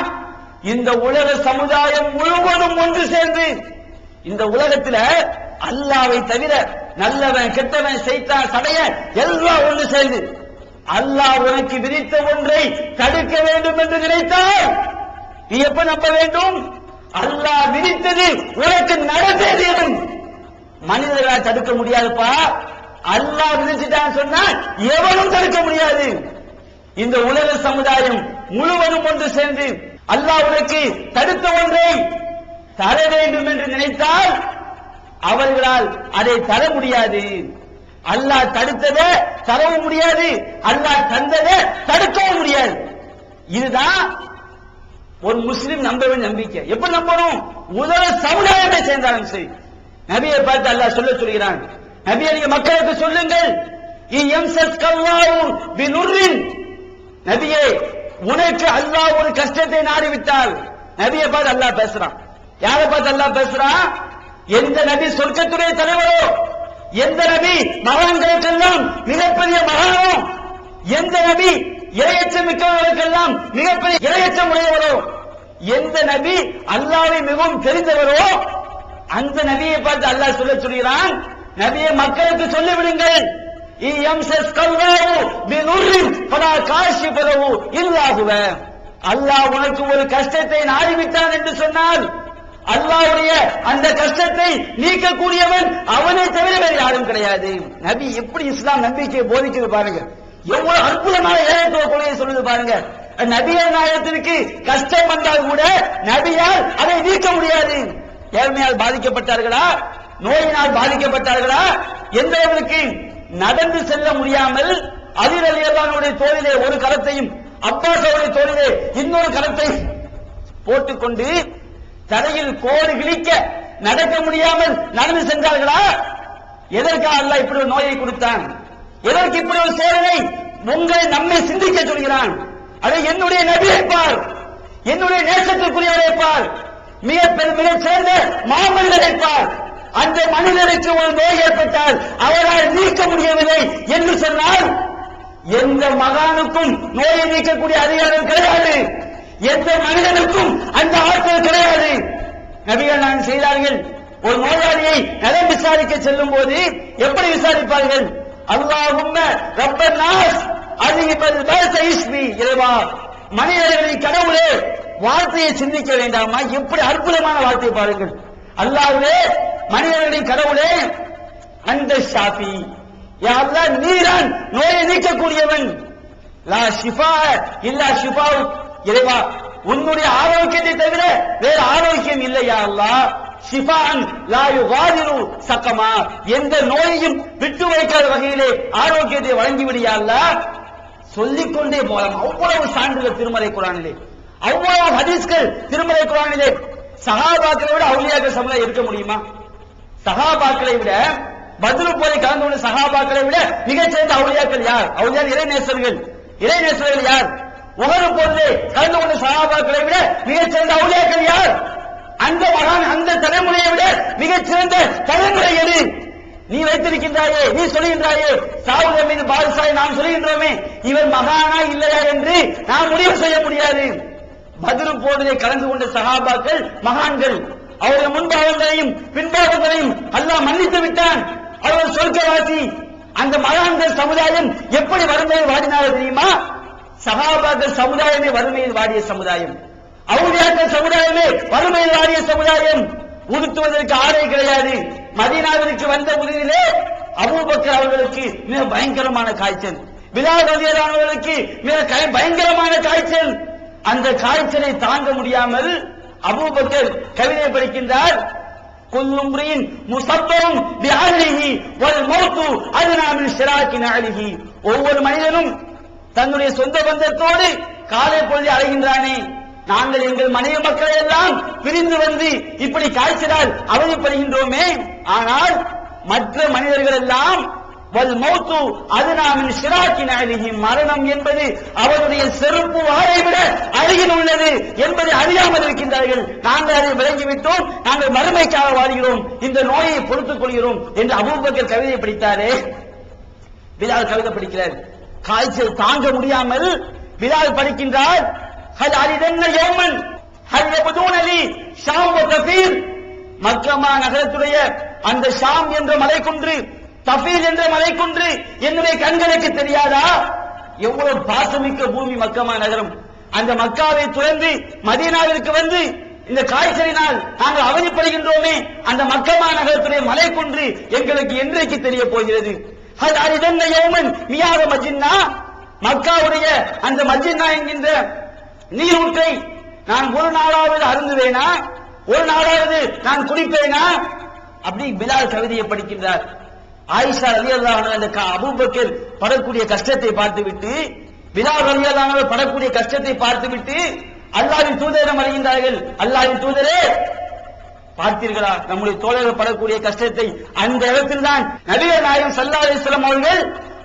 இந்த உலக சமுதாயம் முழுவதும் ஒன்று சேர்ந்து, இந்த உலகத்துல அல்லாஹ்வை தவிர நல்லவன் கெட்டவன் சைத்தான் சடையன் எல்லாம் ஒன்று சேர்ந்து அல்லாஹ் உனக்கு விதித்த ஒன்றை தடுக்க வேண்டும் என்று நினைத்தால் நீ எப்ப நம்ப வேண்டும்? அல்லாஹ் விதித்தது உனக்கு நடந்தது. மனிதர்களால் தடுக்க முடியாதுப்பா. அல்லாஹ் விதிச்சுட்டான்னு சொன்னா எவனும் தடுக்க முடியாது. இந்த உலக சமுதாயம் முழுவதும் ஒன்று சேர்ந்து அல்லாஹ் உனக்கு தடுத்த ஒன்றை தர வேண்டும் என்று நினைத்தால் அவர்களால் அதை தர முடியாது. அல்லாஹ் தடுத்ததை தரவும் முடியாது, அல்லாஹ் தந்ததை தடுக்கவும் முடியாது. இதுதான் ஒரு முஸ்லிம் நம்ப வேண்டிய நம்பிக்கை. எப்ப நம்பணும்? உலக சமுதாயத்தை சேர்ந்தாலும் சரி. நபியை பார்த்து அல்லாஹ் சொல்லுகிறான், நபியை நீங்க மக்களுக்கு சொல்லுங்கள், நபியே உனக்கு அல்லாஹ் ஒரு கஷ்டத்தை நாடிவிட்டால். நபியை பார்த்து அல்லாஹ் பேசுறான். யாரை பார்த்து அல்லாஹ் பேசுறான்? எந்த நபி சொர்க்கத்துடைய தலைவரோ, எந்த நபி மகான்களுக்கெல்லாம் மிகப்பெரிய மகானோ, எந்த நபி இரையச்சம் மிக்கவர்களுக்கெல்லாம் மிகப்பெரிய இரையச்சம் உடையவரோ, எந்த நபி அல்லாஹ்வை மிகவும் தெரிந்தவரோ அந்த நபியை பார்த்து அல்லாஹ் சொல்லுகிறான், நபியை மக்களுக்கு சொல்லிவிடுங்கள், அல்லாஹ் உனக்கு ஒரு கஷ்டத்தை நாடிவிட்டான் என்று சொன்னால் அல்லாஹ்வுடைய அந்த கஷ்டத்தை நீக்கக்கூடியவன் அவனை தவிர வேறு யாரும் கிடையாது. நபி எப்படி இஸ்லாம் நம்பிக்கையை போதிக்கிறது பாருங்க, எவ்வளவு அற்புதமான ஏகத்துவ கொள்கையை சொல்லுது பாருங்க. நபிகள் நாயகத்திற்கு கஷ்டம் வந்தால் கூட நபியால் அதை நீக்க முடியாது. ஏழ்மையால் பாதிக்கப்பட்டார்களா, நோயினால் பாதிக்கப்பட்டார்களா, எந்தவருக்கு நடந்து செல்ல முடியாமல் அலி ரலியல்லாஹு அன்ஹுடைய தோளிலே ஒரு கரத்தையும் அப்பாஸ் அவருடைய தோளிலே இன்னொரு கரத்தை போட்டுக்கொண்டு தரையில் கோடு கிழிக்க நடக்க முடியாமல் நடந்து சென்றார்களா? எதற்காக அல்லாஹ் இப்படி ஒரு நோயை கொடுத்தான்? எதற்கு இப்படி ஒரு சோதனை? உங்களை நம்மை சிந்திக்க சொல்கிறான். அதை என்னுடைய நபியை பார், என்னுடைய நேசத்திற்குரியவரை பார், மிக சிறந்த மாமனிதரை பார். அந்த மனிதனுக்கு ஒரு நோய் ஏற்பட்டால் அவரால் நீக்க முடியவில்லை என்று சொன்னால் எந்த மகானுக்கும் நோயை நீக்கக்கூடிய அதிகாரம் கிடையாது, எந்த மனிதனுக்கும் அந்த ஆற்றல் கிடையாது. நபிகள் நான் செய்தார்கள். ஒரு நோயாளியை நலம் விசாரிக்க செல்லும் போது எப்படி விசாரிப்பார்கள்? அல்லாஹும்ம ரப்பன் நாஸ் அஸிபல் பஸ இஸ்மி, இறைவா மனிதர்களின் கடவுளே வார்த்தையை சிந்திக்க வேண்டாமா? எப்படி அற்புதமான வார்த்தை பாருங்கள். அல்லாஹ்வே மனிதர்களின் கடவுளே, அந்த ஷாஃபி, யா அல்லாஹ் நீதான் நோயை நீக்கக்கூடியவன், லா ஷிஃபா இல்லா ஷிஃபா, இறைவா உன்னுடைய ஆரோக்கியத்தை தவிர வேறு ஆரோக்கியம் இல்லையா அல்லாஹ், ஷிஃபான் லா யுகாதிரு சகமா, எந்த நோயையும் விட்டு வைக்காத வகையிலே ஆரோக்கியத்தை வழங்கிவிடியா அல்லாஹ். சொல்லிக்கொண்டே போலாம். அவ்வளவு சான்றுகள் திருமலை குர்ஆனிலே, அவ்வளவு ஹதீஸ்கள் திருமலை குர்ஆனிலே. சஹாபாக்களை விட அவுலியாக்கள் சமுதாயம் இருக்க முடியுமா? சஹாபாக்களை விட, பத்ரு போரை கலந்து கொண்ட சஹாபாக்களை விட மிகச்சிறந்த அவுலியாக்கள் யார்? அவுலியா இறைநேசர்கள். இறைநேசர்கள் யார்? உஹது போரிலே கலந்து கொண்ட சஹாபாக்களை விட மிகச்சிறந்த அவுலியாக்கள் யார்? அந்த மகான், அந்த தலைமுறையை விட மிகச்சிறந்த தலைமுறை எது? நீ வைத்திருக்கின்றாயே, நீ சொல்கின்றாயே சாவுத மீது பாதுசாய் நாம் சொல்கின்றோமே, இவர் மகானா இல்லையா என்று நாம் முடிவு செய்ய முடியாது. பத்ரு போரிலே கலந்து கொண்ட சஹாபாக்கள் மகான்கள், அவருடைய முன்பாவங்களையும் பின்பாவங்களையும் அல்லாஹ் மன்னித்து விட்டான். அவர் சொர்க்கவாசி. அந்த மகான்கள் சமுதாயம் எப்படி வறுமையில் வாடினார்கள் தெரியுமா? சஹாபாக்கள் சமுதாயமே வறுமையில் வாடிய சமுதாயம். அவுலியாக்கள் சமுதாயமே வறுமையில் வாடிய சமுதாயம். உடுத்துவதற்கு ஆடை கிடையாது. மதீனாவிற்கு வந்த முதலிலே அபூபக்கர் அவர்களுக்கு மிக பயங்கரமான காய்ச்சல், பிலால் ரலியல்லாஹு அன்ஹு அவர்களுக்கு மிக பயங்கரமான காய்ச்சல். அந்த காய்ச்சலை தாங்க முடியாமல் அபூபக்கர் கவிதை படிக்கின்றார். குல்லும்ரின் முஸப்பரும் பிஅஹ்லிஹி வல் மௌத்து அத்னா மின் ஷிராக்கி நஅலிஹி. ஒவ்வொரு மனிதனும் தன்னுடைய சொந்த பந்தத்தோடு காலை பொழுது அழைகின்றானே, நாங்கள் எங்கள் மனைவி மக்களை எல்லாம் பிரிந்து வந்து இப்படி காய்ச்சலால் அவதிப்படுகின்றோமே, ஆனால் மற்ற மனிதர்கள் எல்லாம் வல் மௌத்து அத்னா மின் ஷிராக்கி நஅலிஹி, மரணம் என்பது அவருடைய செருப்பு வாரை விட அருகில் உள்ளது என்பதை அறியாமல் இருக்கின்றார்கள். நாங்கள் அதை விளங்கிவிட்டோம், நாங்கள் மறுமைக்காக வாழ்கிறோம், இந்த நோயை பொறுத்துக் கொள்கிறோம் என்று அபூபக்கர் கவிதை படித்தாரே. பிலால் கவிதை படிக்கிறார். காய்ச்சல் தாங்க முடியாமல் பிலால் படிக்கின்றார். ஹல் அரிதன்ன யௌமன் ஹல் யபதுன லி ஷாம் வ தஃபீர். மக்கமா நகரத்துடைய அந்த ஷாம் என்ற மலைக்குன்று, தஃபீல் என்ற மலைக்குன்று என்னுடைய கண்களுக்கு தெரியாதா? எவ்வளவு பாசமிக்க பூமி மக்கமா நகரம். அந்த மக்காவை துறந்து மதீனாவிற்கு வந்து இந்த காய்ச்சலினால் நாங்கள் அவதிப்படுகின்றோமே, அந்த மக்கமா நகரத்துடைய மலைக்குன்று எங்களுக்கு என்றைக்கு தெரிய போகிறது? ஹல் அரிதன்ன யௌமன் மியாக மஜின்னா. மக்காவுடைய அந்த மஜின்னா என்கின்ற நீரூற்றை நான் ஒரு நாளாவது அருந்துவேனா? ஒரு நாளாவது நான் குடிப்பேனா? அப்படி பிலால் கவிதையை படிக்கின்றார். ஆயிஷா ரலியல்லாஹு அன்ஹா அந்த அபூபக்கர் படக்கூடிய கஷ்டத்தை பார்த்துவிட்டு, பிலால் ரலியல்லாஹு அன்ஹு படக்கூடிய கஷ்டத்தை பார்த்துவிட்டு அல்லாஹ்வின் தூதரிடம் வருகின்றார்கள். அல்லாஹ்வின் தூதரே, பார்த்தீர்களா நம்முடைய தோழர்கள் படக்கூடிய கஷ்டத்தை? அந்த இடத்தில் தான் நபிகள் நாயகம் ஸல்லல்லாஹு அலைஹி வஸல்லம் அவர்கள்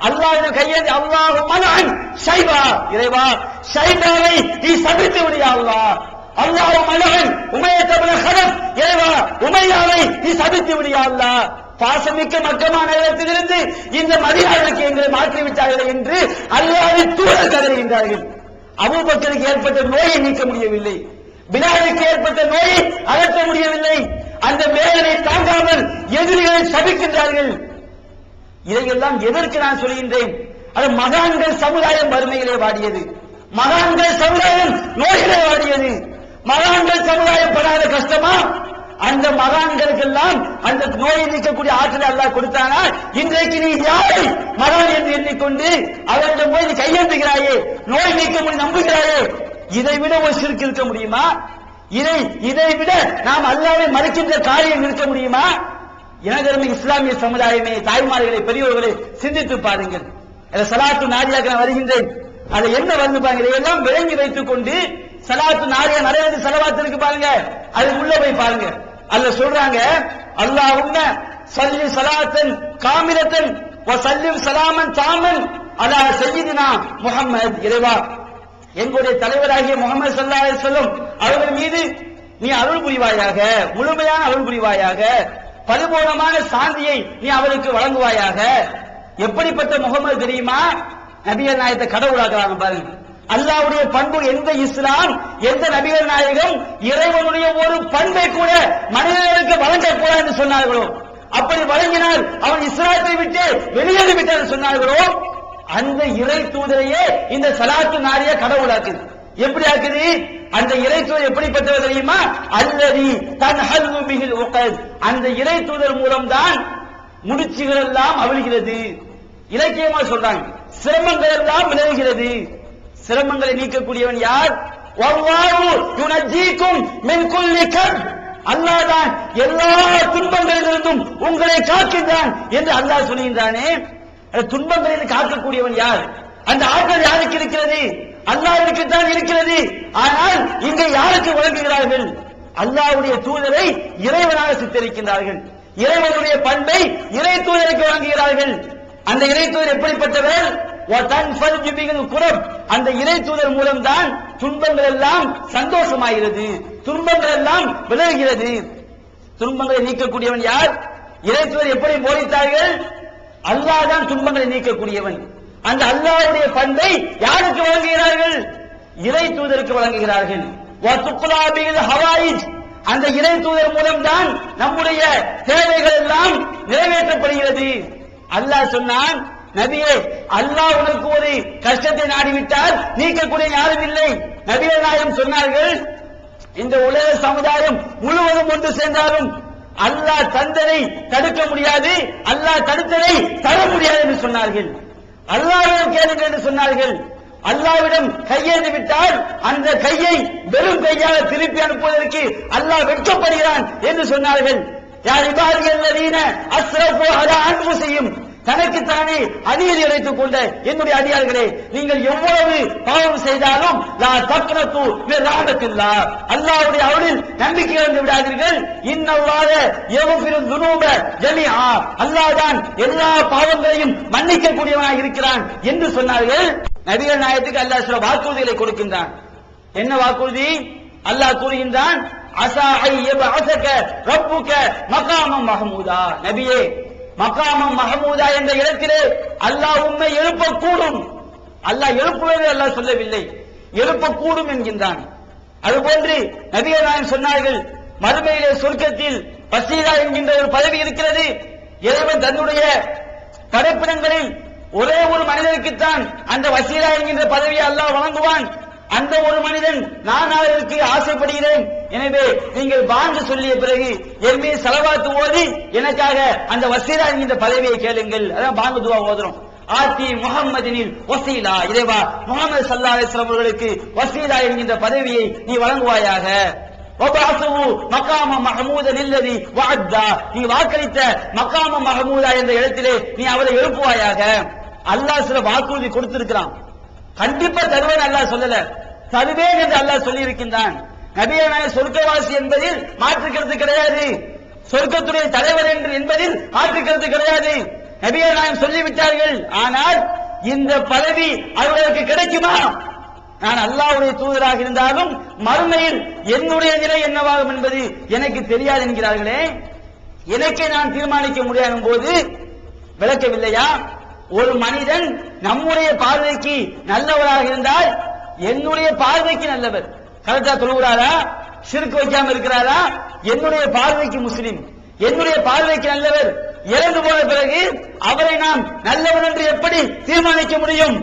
அல்லாஹ்வின் கையேந்தி அல்லாஹும்ம லஅன் ஷைபா, இறைவா ஷைபாவை நீ சபித்து விடு யா அல்லாஹ். அல்லாஹும்ம லஅன் உமையா இப்னு ஹலஃப், இறைவா உமையாவை நீ சபித்து விடு யா அல்லாஹ். பாசமிக்க மக்கமான இடத்திலிருந்து இந்த மதீனாவிற்கு எங்களை மாற்றி விட்டார்கள் என்று அல்லாஹ்வின் தூதர் கதறுகின்றார்கள். அபூபக்கருக்கு ஏற்பட்ட நோயை நீக்க முடியவில்லை, பிலாலுக்கு ஏற்பட்ட நோயை அகற்ற முடியவில்லை. அந்த வேதனை தாங்காமல் எதிரிகளை சபிக்கின்றார்கள். இதையெல்லாம் எதற்கு நான் சொல்கின்றேன்? அது மகான்கள் சமுதாயம் வறுமையிலே வாடியது, மகான்கள் சமுதாயம் நோயிலே வாடியது. மகான்கள் சமுதாயம் படாத கஷ்டமா? அந்த மகான்களுக்கெல்லாம் அந்த நோயை நீக்கக்கூடிய ஆற்றலை அல்லாஹ் கொடுத்தானா? இன்றைக்கு நீ யாரை மகான் என்று எண்ணிக்கொண்டு அவரிடம் போய் நீ கையேந்துகிறாயே, நோய் நீக்க முடியும் நம்புகிறாயே, இதை விட ஒரு சிறுக்கு இருக்க முடியுமா? இதை விட நாம் அல்லாஹ்வை மறுக்கின்ற காரியம் இருக்க முடியுமா? எனதருமை இஸ்லாமிய சமுதாயமே, தாய்மார்களே, பெரியோர்களே, சிந்தித்து பாருங்கள். சலாத்து நாரியாக நான் வருகின்றேன். அதை என்ன வந்து பாருங்க, இதையெல்லாம் விளங்கி வைத்துக் கொண்டு சலாத்து நாரியா நிறைய செலவாத்து இருக்கு பாருங்க, அது உள்ள போய் பாருங்க. அல்ல சொல்றாங்க, அல்லாஹும்ம ஸல்லி ஸலாத்தன் காமிலத்தன் வ ஸல்லிம் ஸலாமன் தாமன் அலா சய்யிதினா முஹம்மத். இறைவா, எங்களுடைய தலைவராகிய முஹம்மது ஸல்லல்லாஹு அலைஹி வஸல்லம் அவர்கள் மீது நீ அருள் புரிவாயாக, முழுமையான அருள் புரிவாயாக, பரிபூர்ணமான சாந்தியை நீ அவருக்கு வழங்குவாயாக. எப்படிப்பட்ட முகமது தெரியுமா? நபிகள் நாயகத்தை கடவுளாக்குறாங்க பாருங்க. அல்லாஹ்வுடைய பண்பு எந்த இஸ்லாம், எந்த நபிகள் நாயகம் இறைவனுடைய ஒரு பண்பை கூட மனிதர்களுக்கு வழங்கக்கூடாது என்று சொன்னார்களோ, அப்படி வழங்கினால் அவன் இஸ்லாத்தை விட்டு வெளியேறி விட்டார் சொன்னார்களோ, அந்த இறை தூதரையே இந்த சலாத்து நாரிய கடவுளாக்குது. எப்படி ஆக்குது? அந்த இறை தூதர் எப்படிப்பட்டவர் தெரியுமா? அல்லதி தன்ஹல்லு பிஹில் உகத். அந்த இறை தூதர் மூலம்தான் முடிச்சுகள் எல்லாம் அவிழ்கிறது. இலக்கியமா சொல்றாங்க, சிரமங்கள் எல்லாம் விலகுகிறது. சிரமங்களை நீக்கக்கூடியவன் யார்? வல்லாஹு யுனஜீக்கும் மின் குல்லி கர்ப். அல்லாஹ் தான் எல்லா துன்பங்களிலிருந்தும் உங்களை காக்கின்றான் என்று அல்லாஹ் சொல்கின்றானே. துன்பங்களில் காக்கக்கூடியவன் யார்? அந்த ஆற்றல் யாருக்கு இருக்கிறது? அல்லாஹ்விற்கு தான் இருக்கிறது. ஆனால் இங்கே யாருக்கு வழங்குகிறார்கள்? அல்லாஹ்வுடைய தூதரை இறைவனாக சித்தரிக்கின்றார்கள். இறைவனுடைய பண்பை இறை தூதருக்கு வழங்குகிறார்கள். அந்த இறை தூதர் எப்படிப்பட்டவர்? அந்த இறை தூதர் மூலம்தான் துன்பங்கள் எல்லாம் சந்தோஷமாகிறது, துன்பங்கள் எல்லாம் விலகுகிறது. துன்பங்களை நீக்கக்கூடியவன் யார்? இறை தூதர் எப்படி போதித்தார்கள்? அல்லாஹ் தான் துன்பங்களை நீக்கக்கூடியவன். அந்த அல்லாஹ்வுடைய பண்பை யாருக்கு வழங்குகிறார்கள்? இறை தூதருக்கு வழங்குகிறார்கள். அந்த இறை தூதர் மூலம்தான் நம்முடைய தேவைகள் எல்லாம் நிறைவேற்றப்படுகிறது. அல்லாஹ் சொன்னான், நபியே, அல்லாஹ் உனக்கு ஒரு கஷ்டத்தை நாடிவிட்டால் நீக்கக்கூடிய யாரும் இல்லை. நபிகள் நாயகம் சொன்னார்கள், இந்த உலக சமுதாயம் முழுவதும் ஒன்று சேர்ந்தாலும் அல்லாஹ் தந்ததை தடுக்க முடியாது, அல்லாஹ் தடுத்ததை தர முடியாது என்று சொன்னார்கள். அல்லாஹ்விடம் கேளுங்கள் என்று சொன்னார்கள். அல்லாஹ்விடம் கையேந்து விட்டால் அந்த கையை வெறும் கையாக திருப்பி அனுப்புவதற்கு அல்லாஹ் வெட்கப்படுகிறான் என்று சொன்னார்கள். யார் இபாதியல்லதீன அஸ்ரஃபு அலா அன்ஃபுஸிஹிம், தனக்குத்தானே அநீதி இழைத்துக் கொண்ட என்னுடைய அடியார்களே, நீங்கள் எவ்வளவு பாவம் செய்தாலும் லா தக்னது மின் ரஹ்மத்தில்லாஹ், அல்லாஹ்வுடைய அருளில் நம்பிக்கை இழந்து விடாதீர்கள். இன்னல்லாஹ யக்ஃபிரு ذுனூப ஜமீஆ, அல்லாஹ் தான் எல்லா பாவங்களையும் மன்னிக்க கூடியவனாக இருக்கிறான் என்று சொன்னார்கள். நபிகள் நாயகத்துக்கு அல்லாஹ் சில வாக்குறுதிகளை கொடுக்கின்றான். என்ன வாக்குறுதி? அல்லாஹ் கூறுகின்றான், அஸா ஐயபஅஸக ரப்புக மகாமம் மஹமூதா, நபியே, மகாமம் மஹமூதா என்ற இடத்திலே அல்லாஹ் உம்மை எழுப்பக்கூடும். அல்லாஹ் எழுப்புவதை அல்லாஹ் சொல்லவில்லை, எழுப்பக்கூடும் என்கின்றான். அதுபோன்று நபிகள் நாயகம் சொன்னார்கள், மறுமையிலே சொர்க்கத்தில் வசீலா என்கின்ற ஒரு பதவி இருக்கிறது. இறைவன் தன்னுடைய படைப்பிடங்களில் ஒரே ஒரு மனிதனுக்குத்தான் அந்த வசீலா என்கின்ற பதவியை அல்லாஹ் வழங்குவான். அந்த ஒரு மனிதன் நான் அதற்கு ஆசைப்படுகிறேன், எனவே நீங்கள் வாங்க சொல்லிய பிறகு என் மீது ஸலவாத் ஓதி எனக்காக அந்த வசீலா என்கின்ற பதவியை கேளுங்கள். அதான் வாங்க துவா ஓதுறோம். ஆத்தி முஹம்மதினில் வசீலா, இறைவா முஹம்மது ஸல்லல்லாஹு அலைஹி வஸல்லம் அவர்களுக்கு வசீலா என்கின்ற பதவியை நீ வழங்குவாயாக. வபஅஸஹு மகாம மஹமூதன் அல்லதி வஅத்தா, நீ வாக்களித்த மகாம மஹமூதா என்ற இடத்திலே நீ அவரை எழுப்புவாயாக. அல்லாஹ் சில வாக்குறுதி கொடுத்திருக்கிறான். கண்டிப்பா தருவேன் அல்லாஹ் சொல்லல, தருவேன் என்று அல்லாஹ் சொல்லி இருக்கின்றான். நபியே நாயகம் சொர்க்கவாசி என்பதில் மாற்றுக்கிறது கிடையாது, சொர்க்கத்துடைய தலைவர் என்று என்பதில் மாற்றுக்கிறது கிடையாது. நபியே நாயகம் சொல்லிவிட்டார்கள். ஆனால் இந்த பதவி அவர்களுக்கு கிடைக்குமா? நான் அல்லாஹ்வுடைய தூதராக இருந்தாலும் மறுமையில் என்னுடைய நிலை என்னவாகும் என்பது எனக்கு தெரியாது என்கிறார்களே. எனக்கே நான் தீர்மானிக்க முடியாத போது விளக்கவில்லையா? ஒரு மனிதன் நம்முடைய பார்வைக்கு நல்லவராக இருந்தால் என்னுடைய பார்வைக்கு நல்லவர், கரெக்டா தொழுகிறாரா, ஷிர்க் வைக்காம இருக்கிறாரா, என்னுடைய பார்வைக்கு முஸ்லிம், என்னுடைய பார்வைக்கு நல்லவர். இறந்து போன பிறகு அவரை நாம் நல்லவர் என்று எப்படி தீர்மானிக்க முடியும்?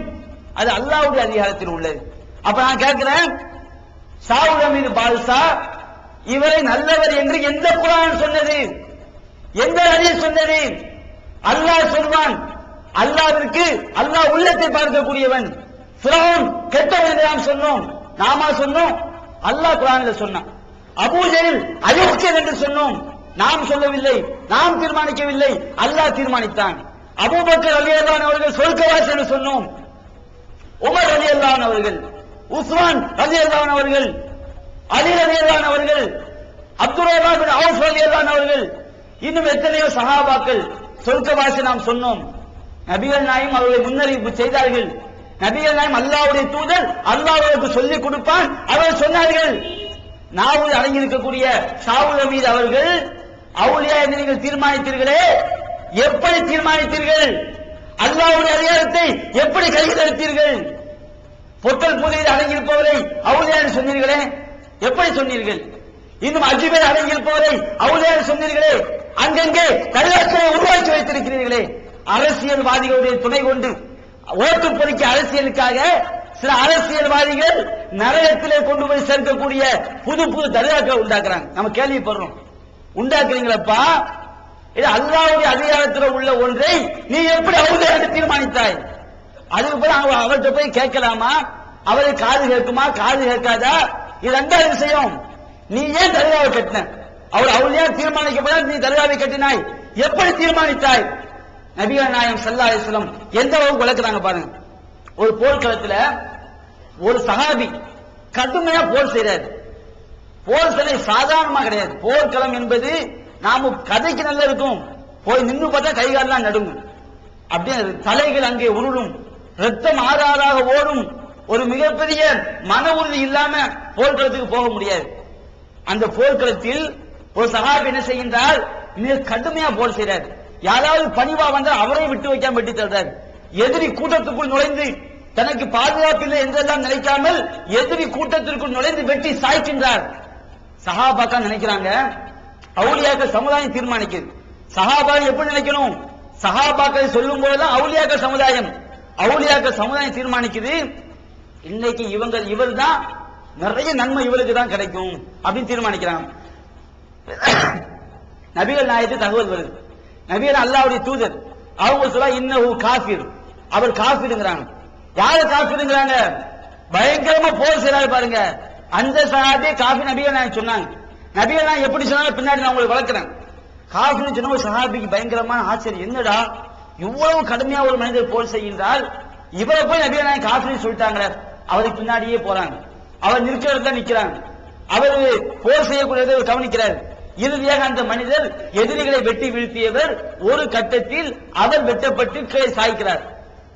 அது அல்லாஹ்வுடைய அதிகாரத்தில் உள்ளது. அப்ப நான் கேட்கிறேன், சாவுல் மீது பாதுஷா இவரை நல்லவர் என்று எந்த குர்ஆன் சொன்னது? எந்த ஹதீஸ் சொன்னது? அல்லாஹ் சொல்வான். அல்லாஹ்விற்கு அல்லாஹ் உள்ளத்தை பார்க்கக்கூடியவன். ஃபிரௌன் கெட்டவன் என்று நாம் சொன்னோம், நாமா சொன்னோம்? அல்லாஹ் குர்ஆனில் சொன்னான். அபூ ஜஹல் அயோக்கியன் என்று சொன்னோம், நாம் சொல்லவில்லை, நாம் தீர்மானிக்கவில்லை, அல்லாஹ் தீர்மானித்தான். அபூபக்கர் ரலியல்லாஹு அன்ஹு அவர்கள் சொர்க்கவாசி என்று சொன்னோம், உமர் ரலியல்லாஹு அன்ஹு அவர்கள், உஸ்மான் ரலியல்லாஹு அன்ஹு அவர்கள், அலி ரலியல்லாஹு அன்ஹு அவர்கள், அப்துர் ரஹ்மான் பின் அவுஃப் ரலியல்லாஹு அன்ஹு அவர்கள், இன்னும் எத்தனையோ சஹாபாக்கள் சொர்க்கவாசி நாம் சொன்னோம். நபிகள் நாயகம் அவர்களை முன்னறிவிப்பு செய்தார்கள். நபிகள் நாயகம் அல்லாஹ்வுடைய தூதர், அல்லாஹ் அவர்களுக்கு சொல்லிக் கொடுப்பான், அவர்கள் சொன்னார்கள். நாவல் அடங்கியிருக்கக்கூடிய சாவுல் மீது அவர்கள் அவுலியா என்று நீங்கள் தீர்மானித்தீர்களே, எப்படி தீர்மானித்தீர்கள்? அல்லாஹ்வுடைய அதிகாரத்தை எப்படி கையில் எடுத்தீர்கள்? பொட்டல் புதையில் அடங்கியிருப்பவரை அவுலியா என்று சொன்னீர்களே, எப்படி சொன்னீர்கள்? இன்னும் 5 பேர் அடங்கியிருப்பவரை அவுலியா என்று சொன்னீர்களே, அங்கங்கே கல்லாட்சியை உருவாக்கி வைத்திருக்கிறீர்களே. அரசியல்வாதிகளுடைய துணை கொண்டு ஓட்டு பொறிக்க அரசியலுக்காக சில அரசியல்வாதிகள் நரகத்திலே கொண்டு போய் சேர்க்கக்கூடிய புது புது தர்காக்கள் உண்டாக்குறாங்க. நம்ம கேள்விப்படுறோம். உண்டாக்குறீங்களப்பா, இது அல்லாஹ்வுடைய அதிகாரத்தில் உள்ள ஒன்றை நீ எப்படி அவுலியாக தீர்மானித்தாய்? அதுக்கு போய் அவர்கிட்ட போய் கேட்கலாமா? அவரை காது கேட்குமா, காது கேட்காதா? இது ரெண்டாவது விஷயம். நீ ஏன் தர்காவை கட்டின? அவர் அவுலியா தீர்மானிக்கப்பட நீ தர்காவை கட்டினாய், எப்படி தீர்மானித்தாய்? நபிகள் நாயகம் ஸல்லல்லாஹு அலைஹி வஸல்லம் எந்த அளவுக்கு விளக்குறாங்க பாருங்க. ஒரு போர்க்களத்துல ஒரு சஹாபி கடுமையா போர் செய்றாரு. போர் செய்ய சாதாரணமா கிடையாது. போர்க்களம் என்பது நாம கதைக்கு நல்லா இருக்கும், போய் நின்று பார்த்தா கைகாலெல்லாம் நடுங்கும், அப்படியே தலைகள் அங்கே உருளும், ரத்தம் ஆறாறாக ஓடும். ஒரு மிகப்பெரிய மன உறுதி இல்லாம போர்க்களத்துக்கு போக முடியாது. அந்த போர்க்களத்தில் ஒரு சஹாபி என்ன செய்கின்றார்? மிக கடுமையா போர் செய்றார். யாராவது பணிவா வந்தால் அவரை விட்டு வைக்காம வெட்டி தள்ளுறார். எதிரி கூட்டத்துக்குள் நுழைந்து தனக்கு பாதுகாப்பில்லை என்றெல்லாம் நினைக்காமல் எதிரி கூட்டத்திற்குள் நுழைந்து வெட்டி சாய்க்கின்றார். சஹாபாக்கள் நினைக்கிறாங்க அவுலியாக்கள் சமுதாயம் தீர்மானிக்குது. சஹாபாக்கள் எப்படி நினைக்கணும்? சஹாபாக்கள் சொல்லும் போதுதான் அவுலியாக்கள் சமுதாயம் தீர்மானிக்குது. இன்னைக்கு இவர் தான் நிறைய நன்மை இவருக்கு தான் கிடைக்கும் அப்படின்னு தீர்மானிக்கிறாங்க. நபிகள் நாயகத்து தகவல் வருது. நபிகள் அல்லாஹ்வுடைய தூதர். அவங்க சொல்ல இன்னஹு காஃபிர், அவர் காஃபிர்ங்கறாங்க. யாரு காஃபிர்ங்கறாங்க? பயங்கரமா போர் செய்றாரு பாருங்க. அந்த சஹாபி காஃபிர் நபிகள் நாயகம் சொன்னாங்க. நபிகள் நாயகம் எப்படி சொன்னாங்க பின்னாடி நான் உங்களுக்கு வளர்க்கிறேன். காஃபிர்னு சொன்ன ஒரு சஹாபிக்கு பயங்கரமான ஆச்சரியம். என்னடா இவ்வளவு கடுமையா ஒரு மனிதர் போர் செய்கின்றால் இவரை போய் நபிகள் நாயகம் காஃபிர்னு சொல்லிட்டாங்களே. அவருக்கு பின்னாடியே போறாங்க. அவர் நிற்கிற இடத்துல நிக்கிறாங்க. அவர் போர் செய்யக்கூடியதை கவனிக்கிறார். இறுதியாக அந்த மனிதர் எதிரிகளை வெட்டி வீழ்த்தியவர் ஒரு கட்டத்தில் அவர் வெட்டப்பட்டு கீழே சாய்க்கிறார்.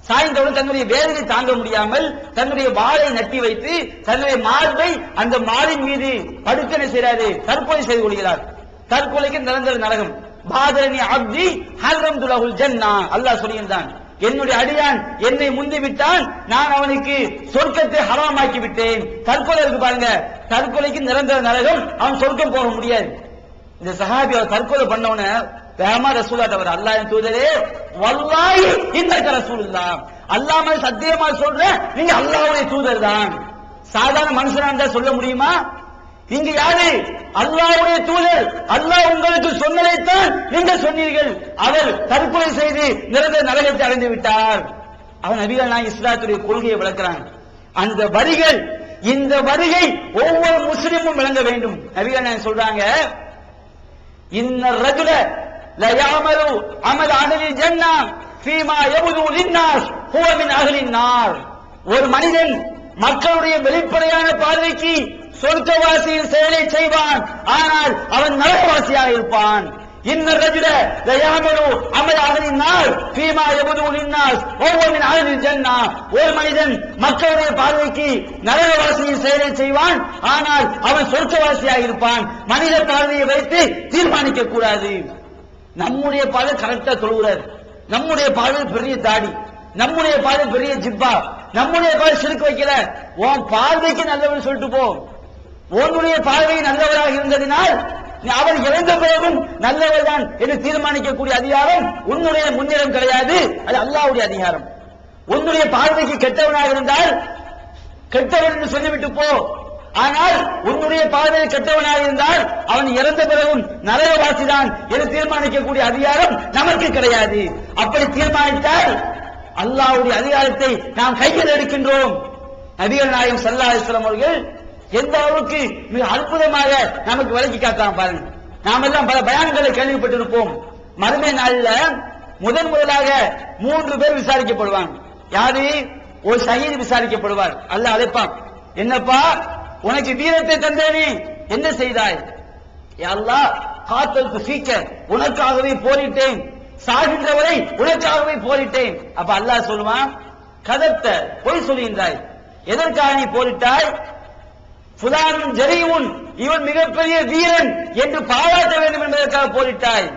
சாய்ந்தவுடன் தன்னுடைய வேதனை தாங்க முடியாமல் தன்னுடைய வாளை நட்டி வைத்து தன்னுடைய மார்பை அந்த மாலின் மீது படுக்கனை செய்கிறாரு. தற்கொலை செய்து கொள்கிறார். தற்கொலைக்கு நிரந்தர நரகம். பாதரணி அப்தி ஹர்ரம்துலஹுல் ஜன்னா, அல்லாஹ் சொல்கிறான், என்னுடைய அடியான் என்னை முந்தி விட்டான், நான் அவனுக்கு சொர்க்கத்தை ஹராமாக்கி விட்டேன். தற்கொலை இருக்கு பாருங்க, தற்கொலைக்கு நிரந்தர நரகம், அவன் சொர்க்கம் போக முடியாது. இந்த சஹாபி அவர் தற்கொலை பண்ணவன வேகமா ரசூலுல்லாஹ் அவர் அல்லாஹ்வின் தூதரே வல்லாஹி இன்னக ரசூலுல்லாஹ், அல்லாஹ் மேல சத்தியமா சொல்றேன் நீங்க அல்லாஹ்வுடைய தூதர் தான். சாதாரண மனுஷனா இருந்தா சொல்ல முடியுமா? நீங்க யாரு? அல்லாஹ்வுடைய தூதர். அல்லாஹ் உங்களுக்கு சொன்னதைத்தான் நீங்க சொன்னீர்கள். அவர் தற்கொலை செய்து நிரந்தர நரகத்தை அடைந்து விட்டார். அவன் நபிகள் நாயகம் இஸ்லாத்துடைய கொள்கையை விளக்குறாங்க. அந்த வரிகள், இந்த வருகை ஒவ்வொரு முஸ்லிமும் விளங்க வேண்டும். நபிகள் நாயகம் சொல்றாங்க, இன்ன ரஜுல லா யஅமலு அமல் அஹ்லில் ஜன்னah ஃபீமா யபது லின்னாஸ் ஹுவ மின் அஹ்லின் நார். ஒரு மனிதன் மக்களுடைய வெளிப்படையான பார்வைக்கு சொர்க்கவாசியின் செயலை செய்வான், ஆனால் அவன் நரகவாசியாக இருப்பான். இன்ன ரஜுல லா யஅமலு அமல் அஹ்லின் நார் ஃபீமா யபது லின்னாஸ் ஹுவ மின் அஹ்லில் ஜன்னah. ஒரு மனிதன் மக்களுடைய பார்வைக்கு நரகவாசியின் செயலை செய்வான், ஆனால் அவன் சொர்க்கவாசியாக இருப்பான். மனித பார்வையை வைத்து தீர்மானிக்க கூடாது. நம்முடைய பார்வை கரெக்டா தொழுகிறார், நம்முடைய பார்வை பெரிய தாடி, நம்முடைய பார்வை பெரிய ஜிப்பா, நம்முடைய பார்வை சிறுக்கு வைக்கல. உன் பார்வைக்கு நல்லவன் சொல்லிட்டு போ. உன்னுடைய பார்வை நல்லவராக இருந்ததினால் அவர் இறந்த பிறகும் நல்லவர் தான் என்று தீர்மானிக்கக்கூடிய அதிகாரம் உன்னுடைய முன்னிடம் கிடையாது, அது அல்லாஹ்வுடைய அதிகாரம். உன்னுடைய பார்வைக்கு கெட்டவனாக இருந்தால் கெட்டவன் என்று சொல்லிவிட்டு போ. ஆனால் உன்னுடைய பார்வையில் கெட்டவனாக இருந்தால் அவன் இறந்த பிறகும் நரகவாசிதான் என்று தீர்மானிக்கக்கூடிய அதிகாரம் நமக்கு கிடையாது. அப்படி தீர்மானித்தால் அல்லாஹ்வுடைய அதிகாரத்தை நாம் கையில் எடுக்கின்றோம். நபிகள் நாயகம் ஸல்லல்லாஹு அலைஹி வஸல்லம் அவர்கள் எந்த அளவுக்கு மிக அற்புதமாக நமக்கு விளக்கி காட்டாம பாருங்க. நாம் எல்லாம் பல பயான்களை கேள்விப்பட்டிருப்போம். மறுமை நாளில் முதலாக 3 பேர் விசாரிக்கப்படுவாங்க. யாரு? ஒரு ஷஹீத் விசாரிக்கப்படுவார். அல்லாஹ் அழைப்பான், என்னப்பா உனக்கு வீரத்தை தந்தேனே, என்ன செய்தாய்? யா அல்லாஹ் காத்தல்து ஃபீக்க, உனக்காகவே போரிட்டேன், சாகின்றவரை உனக்காகவே போரிட்டேன். அப்ப அல்லாஹ் சொல்லுவான், கதப்த, பொய் சொல்லுகின்றாய். எதற்காக நீ போரிட்டாய்? ஃபுலானுன் ஜரீஉன், இவன் மிகப்பெரிய வீரன் என்று பாராட்ட வேண்டும் என்பதற்காக போரிட்டாய்.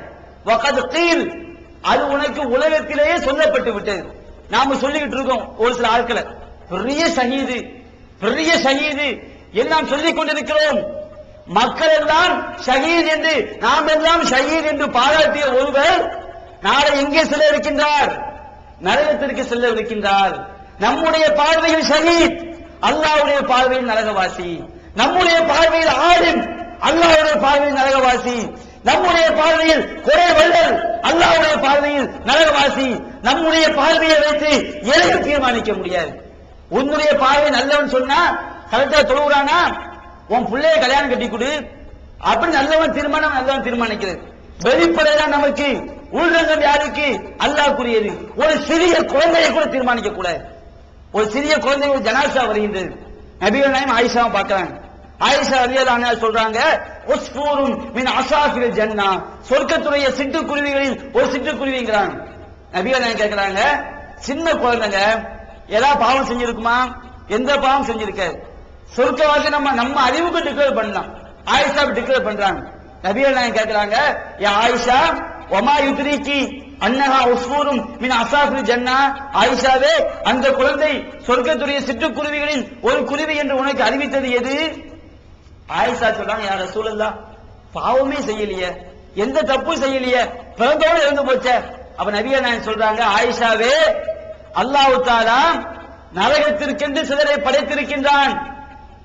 வகத் கீல், அது உனக்கு உலகத்திலேயே சொல்லப்பட்டு விட்டது. நாம சொல்லிக்கிட்டு இருக்கோம் ஒரு சில ஆட்களை, பெரிய ஷஹீது பெரிய ஷஹீது எல்லாம் சொல்லிக் கொண்டிருக்கிறோம். மக்கள் எல்லாம் ஷஹீத் என்று, நாம் எல்லாம் ஷஹீத் என்று பாராட்டிய ஒருவர் நாளை எங்கே செல்ல இருக்கின்றார்? நரகத்திற்கு செல்ல இருக்கின்றார். நம்முடைய பார்வையில் ஷஹீத், அல்லாஹ்வுடைய பார்வையில் நரகவாசி. நம்முடைய பார்வையில் ஆலிம், அல்லாஹ்வுடைய பார்வையில் நரகவாசி. நம்முடைய பார்வையில் குறை வள்ளல், அல்லாஹ்வுடைய பார்வையில் நரகவாசி. நம்முடைய பார்வையை வைத்து எதையும் தீர்மானிக்க முடியாது. உன்னுடைய பார்வை நல்லவன் சொன்னா கரெக்டா தொழுகிறானா, உன் பிள்ளைய கல்யாணம் கட்டி கொடு, அப்படி நல்லவன் தீர்மானம் நல்லவன் தீர்மானிக்கிறது. வெளிப்படைதான் நமக்கு, உள்ரங்கம் யாருக்கு? அல்லாஹ்வுக்குரியது. ஒரு சிறிய குழந்தையை கூட தீர்மானிக்க கூடாது. ஒரு சிறிய குழந்தை ஒரு ஜனாசா வருகின்றது. நபிகள் நாயகம் ஆயிஷாவை பார்க்கறாங்க. ஆயிஷா ரலியல்லாஹு அன்ஹா சொல்றாங்க, உஸ்ஃபூருன் மின் அஸாஃபில் ஜன்னா, சொர்க்கத்துடைய சிட்டுக்குருவிகளில் ஒரு சிட்டுக்குருவிங்கறாங்க. நபிகள் நாயகம் கேக்குறாங்க, சின்ன குழந்தைங்க ஏதாவது பாவம் செஞ்சிருக்குமா? எந்த பாவம் செஞ்சிருக்காது. சொர்க்கவாசி நம்ம அறிவுக்கு டிக்ளேர் பண்ணலாம். ஆயிஷா டிக்ளேர் பண்றாங்க. நபிகள் நாயகம் கேக்குறாங்க, யா ஆயிஷா வமா யுத்ரிகி அன்னஹா உஸ்ஃபூரும் மின் அஸாஃபில் ஜன்னா, ஆயிஷாவே அந்த குழந்தை சொர்க்கத்துடைய சிட்டுக்குருவிகளில் ஒரு குருவி என்று உனக்கு அறிவித்தது எது? ஆயிஷா சொல்றாங்க, யா ரசூலல்லாஹ், பாவமே செய்யலையே, எந்த தப்பு செய்யலையே, பிறந்தோடு இறந்து போச்ச. அப்ப நபிகள் நாயகம் சொல்றாங்க, ஆயிஷாவே, அல்லாஹ் தஆலா நரகத்திற்கென்று சிலரை படைத்திருக்கின்றான்.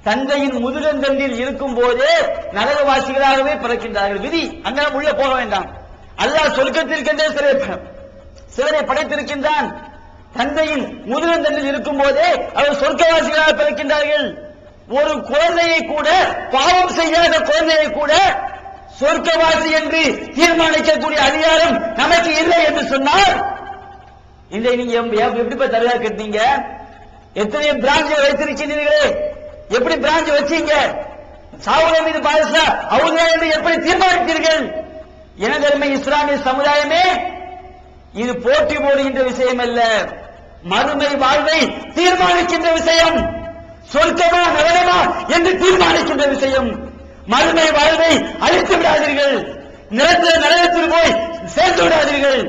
தந்தையின் முதுகந்தண்டில் இருக்கும் போதே நரகவாசிகளாகவே பிறக்கின்றார்கள். விதி, அங்க உள்ள போக வேண்டாம். அல்லாஹ் சொர்க்கத்திற்கென்றே சிலரை படைத்திருக்கின்றான். தந்தையின் முதுகந்தண்டில் இருக்கும் போதே அவர் சொர்க்கவாசிகளாக பிறக்கின்றார்கள். ஒரு குழந்தையை கூட, பாவம் செய்யாத குழந்தையை கூட சொர்க்கவாசி என்று தீர்மானிக்கக்கூடிய அதிகாரம் நமக்கு இல்லை என்று சொன்னால், இந்த நீங்க எப்படி தருவா கேட்டீங்க? எத்தனை பிரான்ச் வைத்திருக்கிறீர்களே, எப்படி பிரான்ச் வச்சீங்க? சாவுல மீது பாதுஷா அவங்க என்று எப்படி தீர்மானித்தீர்கள்? எனதருமை இஸ்லாமிய சமுதாயமே, இது போட்டி போடுகின்ற விஷயம் அல்ல, மறுமை வாழ்வை தீர்மானிக்கின்ற விஷயம். சொர்க்கமா நரகமா என்று தீர்மானிக்கின்ற விஷயம். மறுமை வாழ்வை அழித்து விடாதீர்கள், நிரந்தர நரகத்தில் போய் சேர்ந்து விடாதீர்கள்.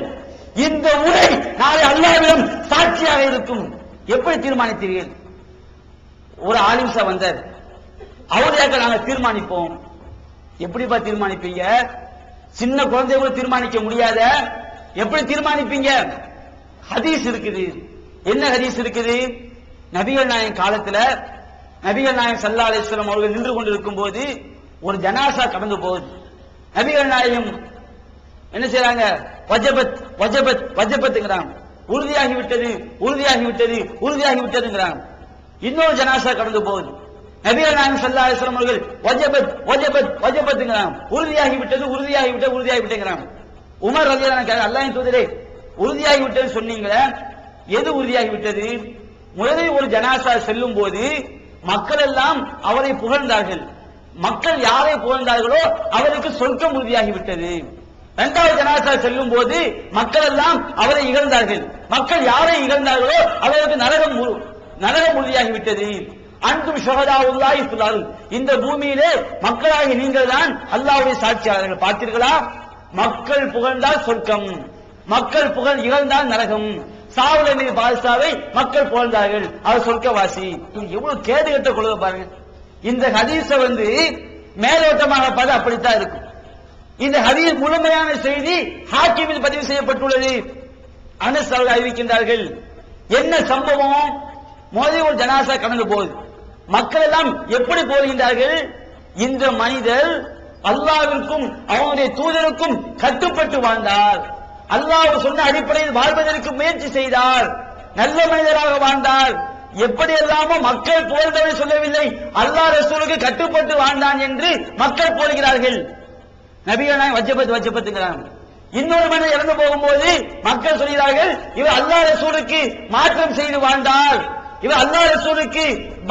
இந்த உரை நாளை அல்லாஹ்விடம் சாட்சியாக இருக்கும். எப்படி தீர்மானித்தீர்கள்? ஒரு ஆலிம்சா வந்தார், அவரையாக நாங்கள் தீர்மானிப்போம். எப்படிப்பா தீர்மானிப்பீங்க? சின்ன குழந்தை கூட தீர்மானிக்க முடியாத எப்படி தீர்மானிப்பீங்க? ஹதீஸ் இருக்குது. என்ன ஹதீஸ் இருக்குது? நபிகள் நாயகம் காலத்துல நபிகள் நாயகம் ஸல்லல்லாஹு அலைஹி வஸல்லம் அவர்கள் நின்று கொண்டிருக்கும் போது ஒரு ஜனாசா கடந்து போகுது. நபிகள் நாயகம் என்ன செய்றாங்க? வஜபத் வஜபத் வஜபத்ங்கறாங்க. உறுதியாகி விட்டது, உறுதியாகி விட்டது, உறுதியாகி விட்டதுங்கறாங்க. இன்னொரு ஜனாசா கடந்து போகுது. நபிகள் நாயகம் ஸல்லல்லாஹு அலைஹி வஸல்லம் அவர்கள் வஜபத் வஜபத் வஜபத்ங்கறாங்க. உறுதியாகி விட்டது, உறுதியாகி விட்டது, உறுதியாகி விட்டதுங்கறாங்க. உமர் ரலியல்லாஹு அன்ஹு அல்லாஹ்வின் தூதரே, உறுதியாகி விட்டது சொன்னீங்களே, எது உறுதியாகி விட்டது? முதலில் ஒரு ஜனாசா செல்லும் போது மக்கள் எல்லாம் அவரை புகழ்ந்தார்கள். மக்கள் யாரை புகழ்ந்தார்களோ அவருக்கு சொர்க்கம் உறுதியாகி விட்டது. இரண்டாவது ஜனாசா செல்லும் போது மக்கள் எல்லாம் அவரை இகழ்ந்தார்கள். மக்கள் யாரை இகழ்ந்தார்களோ அவருக்கு நரகம் உறுதியாகி விட்டது. அன்தும் ஷுஹதாவுல்லாஹி ஃபில் அர்த், இந்த பூமியிலே மக்களாகி நீங்கள் தான் அல்லாஹ்வுடைய சாட்சியாளர்கள். பார்த்தீர்களா? மக்கள் புகழ்ந்தால் சொர்க்கம், மக்கள் இகழ்ந்தால் நரகம். சாவுல மீது பாதுஷாவை மக்கள் புகழ்ந்தார்கள், அவர் சொர்க்கவாசி. எவ்வளவு கேடு கட்ட கொள்கை பாருங்க. இந்த ஹதீஸ மேலோட்டமாக பார்த்து அப்படித்தான் இருக்கும். இந்த ஹதீஸ் முழுமையான செய்தி ஹாக்கிமில் பதிவு செய்யப்பட்டுள்ளது. அனஸ் அவர்கள் அறிவிக்கின்றார்கள். என்ன சம்பவம்? மோதி ஒரு ஜனாசா கடந்து போகுது. மக்கள் எல்லாம் எப்படி போகின்றார்கள்? இந்த மனிதர் அல்லாஹ்விற்கும் அவனுடைய தூதருக்கும் கட்டுப்பட்டு வாழ்ந்தார், அல்லாஹ் சொன்ன அடிப்படையில் வாழ்வதற்கு முயற்சி செய்தார், நல்ல மனிதராக வாழ்ந்தார். எப்படி எல்லாமோ மக்கள் புகழ்ந்தவை சொல்லவில்லை, அல்லாஹ் ரசூலுக்கு கட்டுப்பட்டு வாழ்ந்தான் என்று மக்கள் போடுகிறார்கள். நபிகள் நாயகம் வஜபத் வஜபத்ங்கறாங்க. இன்னொரு மனிதர் இறந்து போகும்போது மக்கள் சொல்கிறார்கள், இவர் அல்லாஹ் ரசூலுக்கு மாற்றம் செய்து வாழ்ந்தார், இவர் அல்லாஹ் ரசூலுக்கு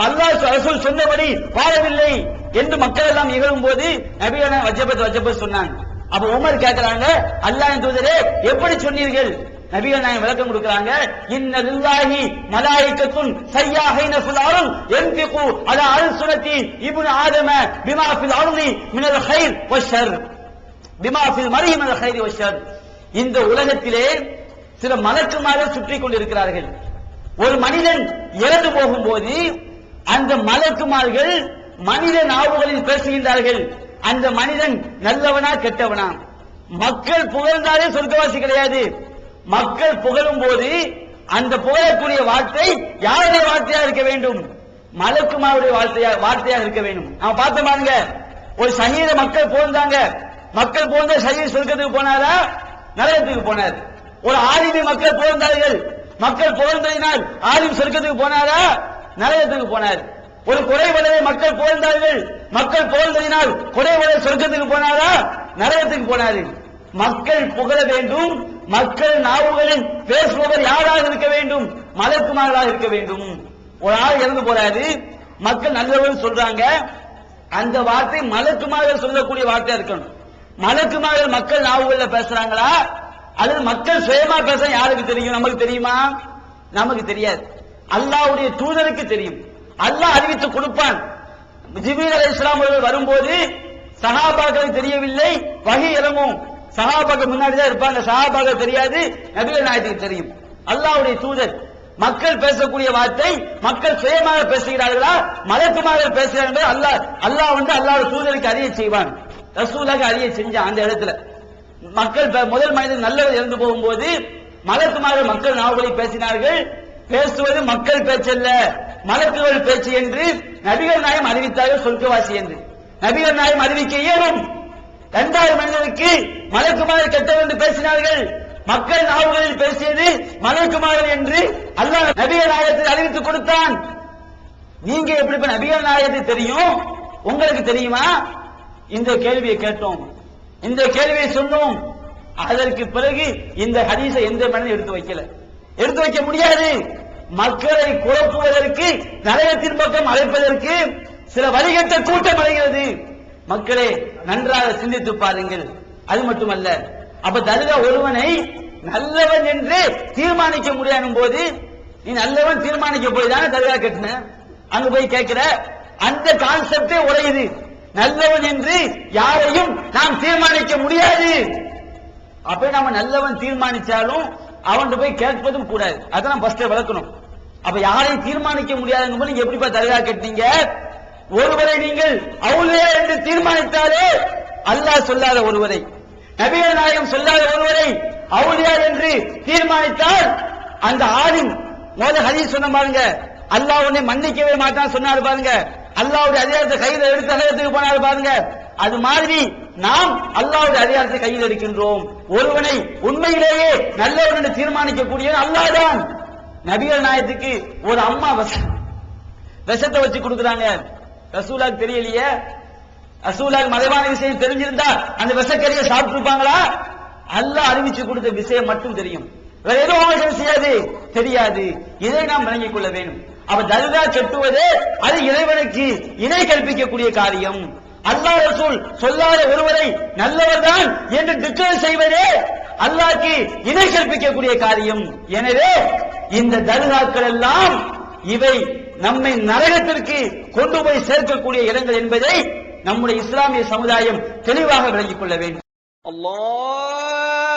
அல்லாஹ் ரசூல் சொன்னபடி வாழவில்லை என்று மக்கள் எல்லாம் இகழும் போது நபிகள் நாயகம் வஜபத் வஜபத் சொன்னாங்க. அப்ப உமர் கேட்கிறாங்க, அல்லாஹ்வின் தூதரே எப்படி சொன்னீர்கள்? நபிகள் நாயகம் விளக்கம் கொடுக்கறாங்க, இன்ன லில்லாஹி மலாயிகத்துன் சய்யாஹைன ஃபில் அர்த் யன்ஃபிகு அலா அல்சுனதி இப்னு ஆதம பிமா ஃபில் அர்தி மினல் கைர் வஷ்ஷர் பிமா ஃபில் மர்இ மினல் கைர் வஷ்ஷர். இந்த உலகத்திலே சில மலக்குமார்கள் சுற்றி கொண்டிருக்கிறார்கள். ஒரு மனிதன் இறந்து போகும்போது அந்த மலக்குமார்கள் மனித நாவுகளில் பேசுகின்றார்கள், அந்த மனிதன் நல்லவனா கெட்டவனா. மக்கள் புகழ்ந்தாலே சொர்க்கவாசி கிடையாது. மக்கள் புகழும் போது அந்த புகழக்கூடிய வார்த்தை யாருடைய வார்த்தையா இருக்க வேண்டும்? மலக்குமாருடைய வார்த்தையாக இருக்க வேண்டும். அவன் பார்த்த பாருங்க, ஒரு ஷஹீத மக்கள் புகழ்ந்தாங்க, மக்கள் புகழ்ந்த ஷஹீத் சொர்க்கத்துக்கு போனாரா நரகத்துக்கு போனார். ஒரு ஆலிமை மக்கள் புகழ்ந்தார்கள், மக்கள் புகழ்ந்ததினால் ஆலிம் சொர்க்கத்துக்கு போனாரா நரகத்துக்கு போனார். ஒரு குறைவலையை மக்கள் புகழ்ந்தார்கள், மக்கள் புகழ்ந்ததினால் குறைவலை சொர்க்கத்துக்கு போனாரா நரகத்துக்கு போனாரு. மக்கள் புகழ வேண்டும், மக்கள் நாவுகளில் பேசுபவர் யாராக இருக்க வேண்டும்? மலக்குமார்களாக இருக்க வேண்டும். ஒரு ஆள் இறந்து போறாரு, மக்கள் நல்லவர்கள் சொல்றாங்க, அந்த வார்த்தை மலக்குமார்கள் சொல்லக்கூடிய வார்த்தையா இருக்கணும். மலக்குமார்கள் மக்கள் நாவுகளில் பேசுறாங்களா அல்லது மக்கள் சுயமா பேச யாருக்கு தெரியும்? நமக்கு தெரியுமா? நமக்கு தெரியாது. அல்லாஹ்வுடைய தூதருக்கு தெரியும். அல்லாஹ் அறிவித்து கொடுப்பான். ஜிப்ரீல் அலைஹிஸ்ஸலாம் அவர்கள் வரும்போது சஹாபாக்களுக்கு தெரியவில்லை, வஹி இறங்கும். சஹாபாக்கள் முன்னாடி தான் இருப்பாங்க, சஹாபாக்கள் தெரியாது, நபிகள் நாயகத்துக்கு தெரியும். அல்லாஹ்வுடைய தூதர் மக்கள் பேசக்கூடிய வார்த்தை மக்கள் சுயமாக பேசுகிறார்களா மலக்குமார்கள் பேசுகிறார்கள்? அல்லாஹ் அல்லாஹ்வுடைய தூதருக்கு அறிய செய்வான், ரசூலுக்கு அறிய செஞ்சான். அந்த இடத்துல மக்கள் முதல் மனிதன் நல்லவர் இறந்து போகும்போது மலக்குமார்கள் மக்கள் நாவலை பேசினார்கள். பேசுவது மக்கள் பேச்சல்ல, மலக்குகள் பேச்சு என்று நபிகள் நாயகம் அறிவித்தார்கள். சொர்க்கவாசி என்று நபிகள் நாயகம் அறிவிக்க இயலும். இரண்டாவது மனிதனுக்கு மலக்குமார்கள் கெட்டவர் என்று பேசினார்கள். மக்கள் நாவுகளில் பேசியது மலக்குமார்கள் என்று அல்லாஹ் நபிகள் நாயகத்தை அறிவித்துக் கொடுத்தான். நீங்க எப்படி நபிகள் நாயகத்தை தெரியும், உங்களுக்கு தெரியுமா? இந்த கேள்வியை கேட்டோம், இந்த கேள்வியை சொன்னோம். அதற்கு பிறகு இந்த ஹதீஸை எந்த மனிதனும் எடுத்து வைக்க முடியாது. மக்களை குழப்புவதற்கு, நரகத்தின் பக்கம் அழைப்பதற்கு சில வழிகட்ட கூட்டம் அடைகிறது. மக்களே நன்றாக சிந்தித்து பாருங்கள். அது மட்டுமல்ல, அப்ப தர்கா ஒருவனை நல்லவன் என்று தீர்மானிக்க முடியாத போது, நீ நல்லவன் தீர்மானிக்க போய் தானே தர்கா கட்டின, அங்க போய் கேட்கிற, அந்த கான்செப்டே உடையுது. நல்லவன் என்று யாரையும் நாம் தீர்மானிக்க முடியாது. அப்ப நாம நல்லவன் தீர்மானிச்சாலும் அவன் போய் கேட்பதும் கூடாது. அதான் ஃபர்ஸ்ட் வளர்க்கணும். அப்ப யாரையும் தீர்மானிக்க முடியாதுங்க போது நீங்க எப்படிப்பா தர்கா கட்டினீங்க? ஒருவரை நீங்கள் அவுலியா என்று தீர்மானித்தாலே, அல்லாஹ் சொல்லாத ஒருவரை, நபிகள் நாயகம் சொல்லாத ஒருவரை அவுலியா என்று தீர்மானித்தால், அந்த ஆலிம் முதல்ல ஹதீஸ் சொன்ன பாருங்க, அல்லாஹ் உன்னை மன்னிக்கவே மாட்டான் சொன்னாரு பாருங்க, அல்லாஹ்வுடைய அதிகாரத்தை கையில் எடுத்து நரகத்துக்கு போனாரு பாருங்க. அது மாதிரி நாம் அல்லாஹ்வுடைய அதிகாரத்தை கையில் எடுக்கின்றோம். ஒருவனை உண்மையிலேயே நல்லவன் என்று தீர்மானிக்கக்கூடிய அல்லாஹ் தான். நபிகள் நாயகத்துக்கு ஒரு அம்மா விஷத்தை வச்சு கொடுக்குறாங்க, ரசூலுக்கு தெரியலையே. ரசூலுக்கு மறைவான விஷயம் தெரிஞ்சிருந்தா அந்த விஷக்கறியை சாப்பிட்டு இருப்பாங்களா? அல்லாஹ் அறிவிச்சு கொடுத்த விஷயம் மட்டும் தெரியும், வேற எதுவும் செய்யாது, தெரியாது. இதை நாம் விளங்கிக் கொள்ள வேண்டும். அப்ப தர்கா கட்டுவது அது இறைவனுக்கு இணை கற்பிக்கக்கூடிய காரியம். அல்லாஹ் ரசூல் சொல்லாத ஒருவரை நல்லவர் தான் என்று டிக்ளேர் செய்வதே அல்லாஹ்க்கு இணை கற்பிக்கக்கூடிய காரியம். எனவே இந்த தர்காக்கள் எல்லாம் இவை நம்மை நரகத்திற்கு கொண்டு போய் சேர்க்கக்கூடிய இடங்கள் என்பதை நம்முடைய இஸ்லாமிய சமுதாயம் தெளிவாக விளங்கிக் கொள்ள வேண்டும். அல்லாஹ்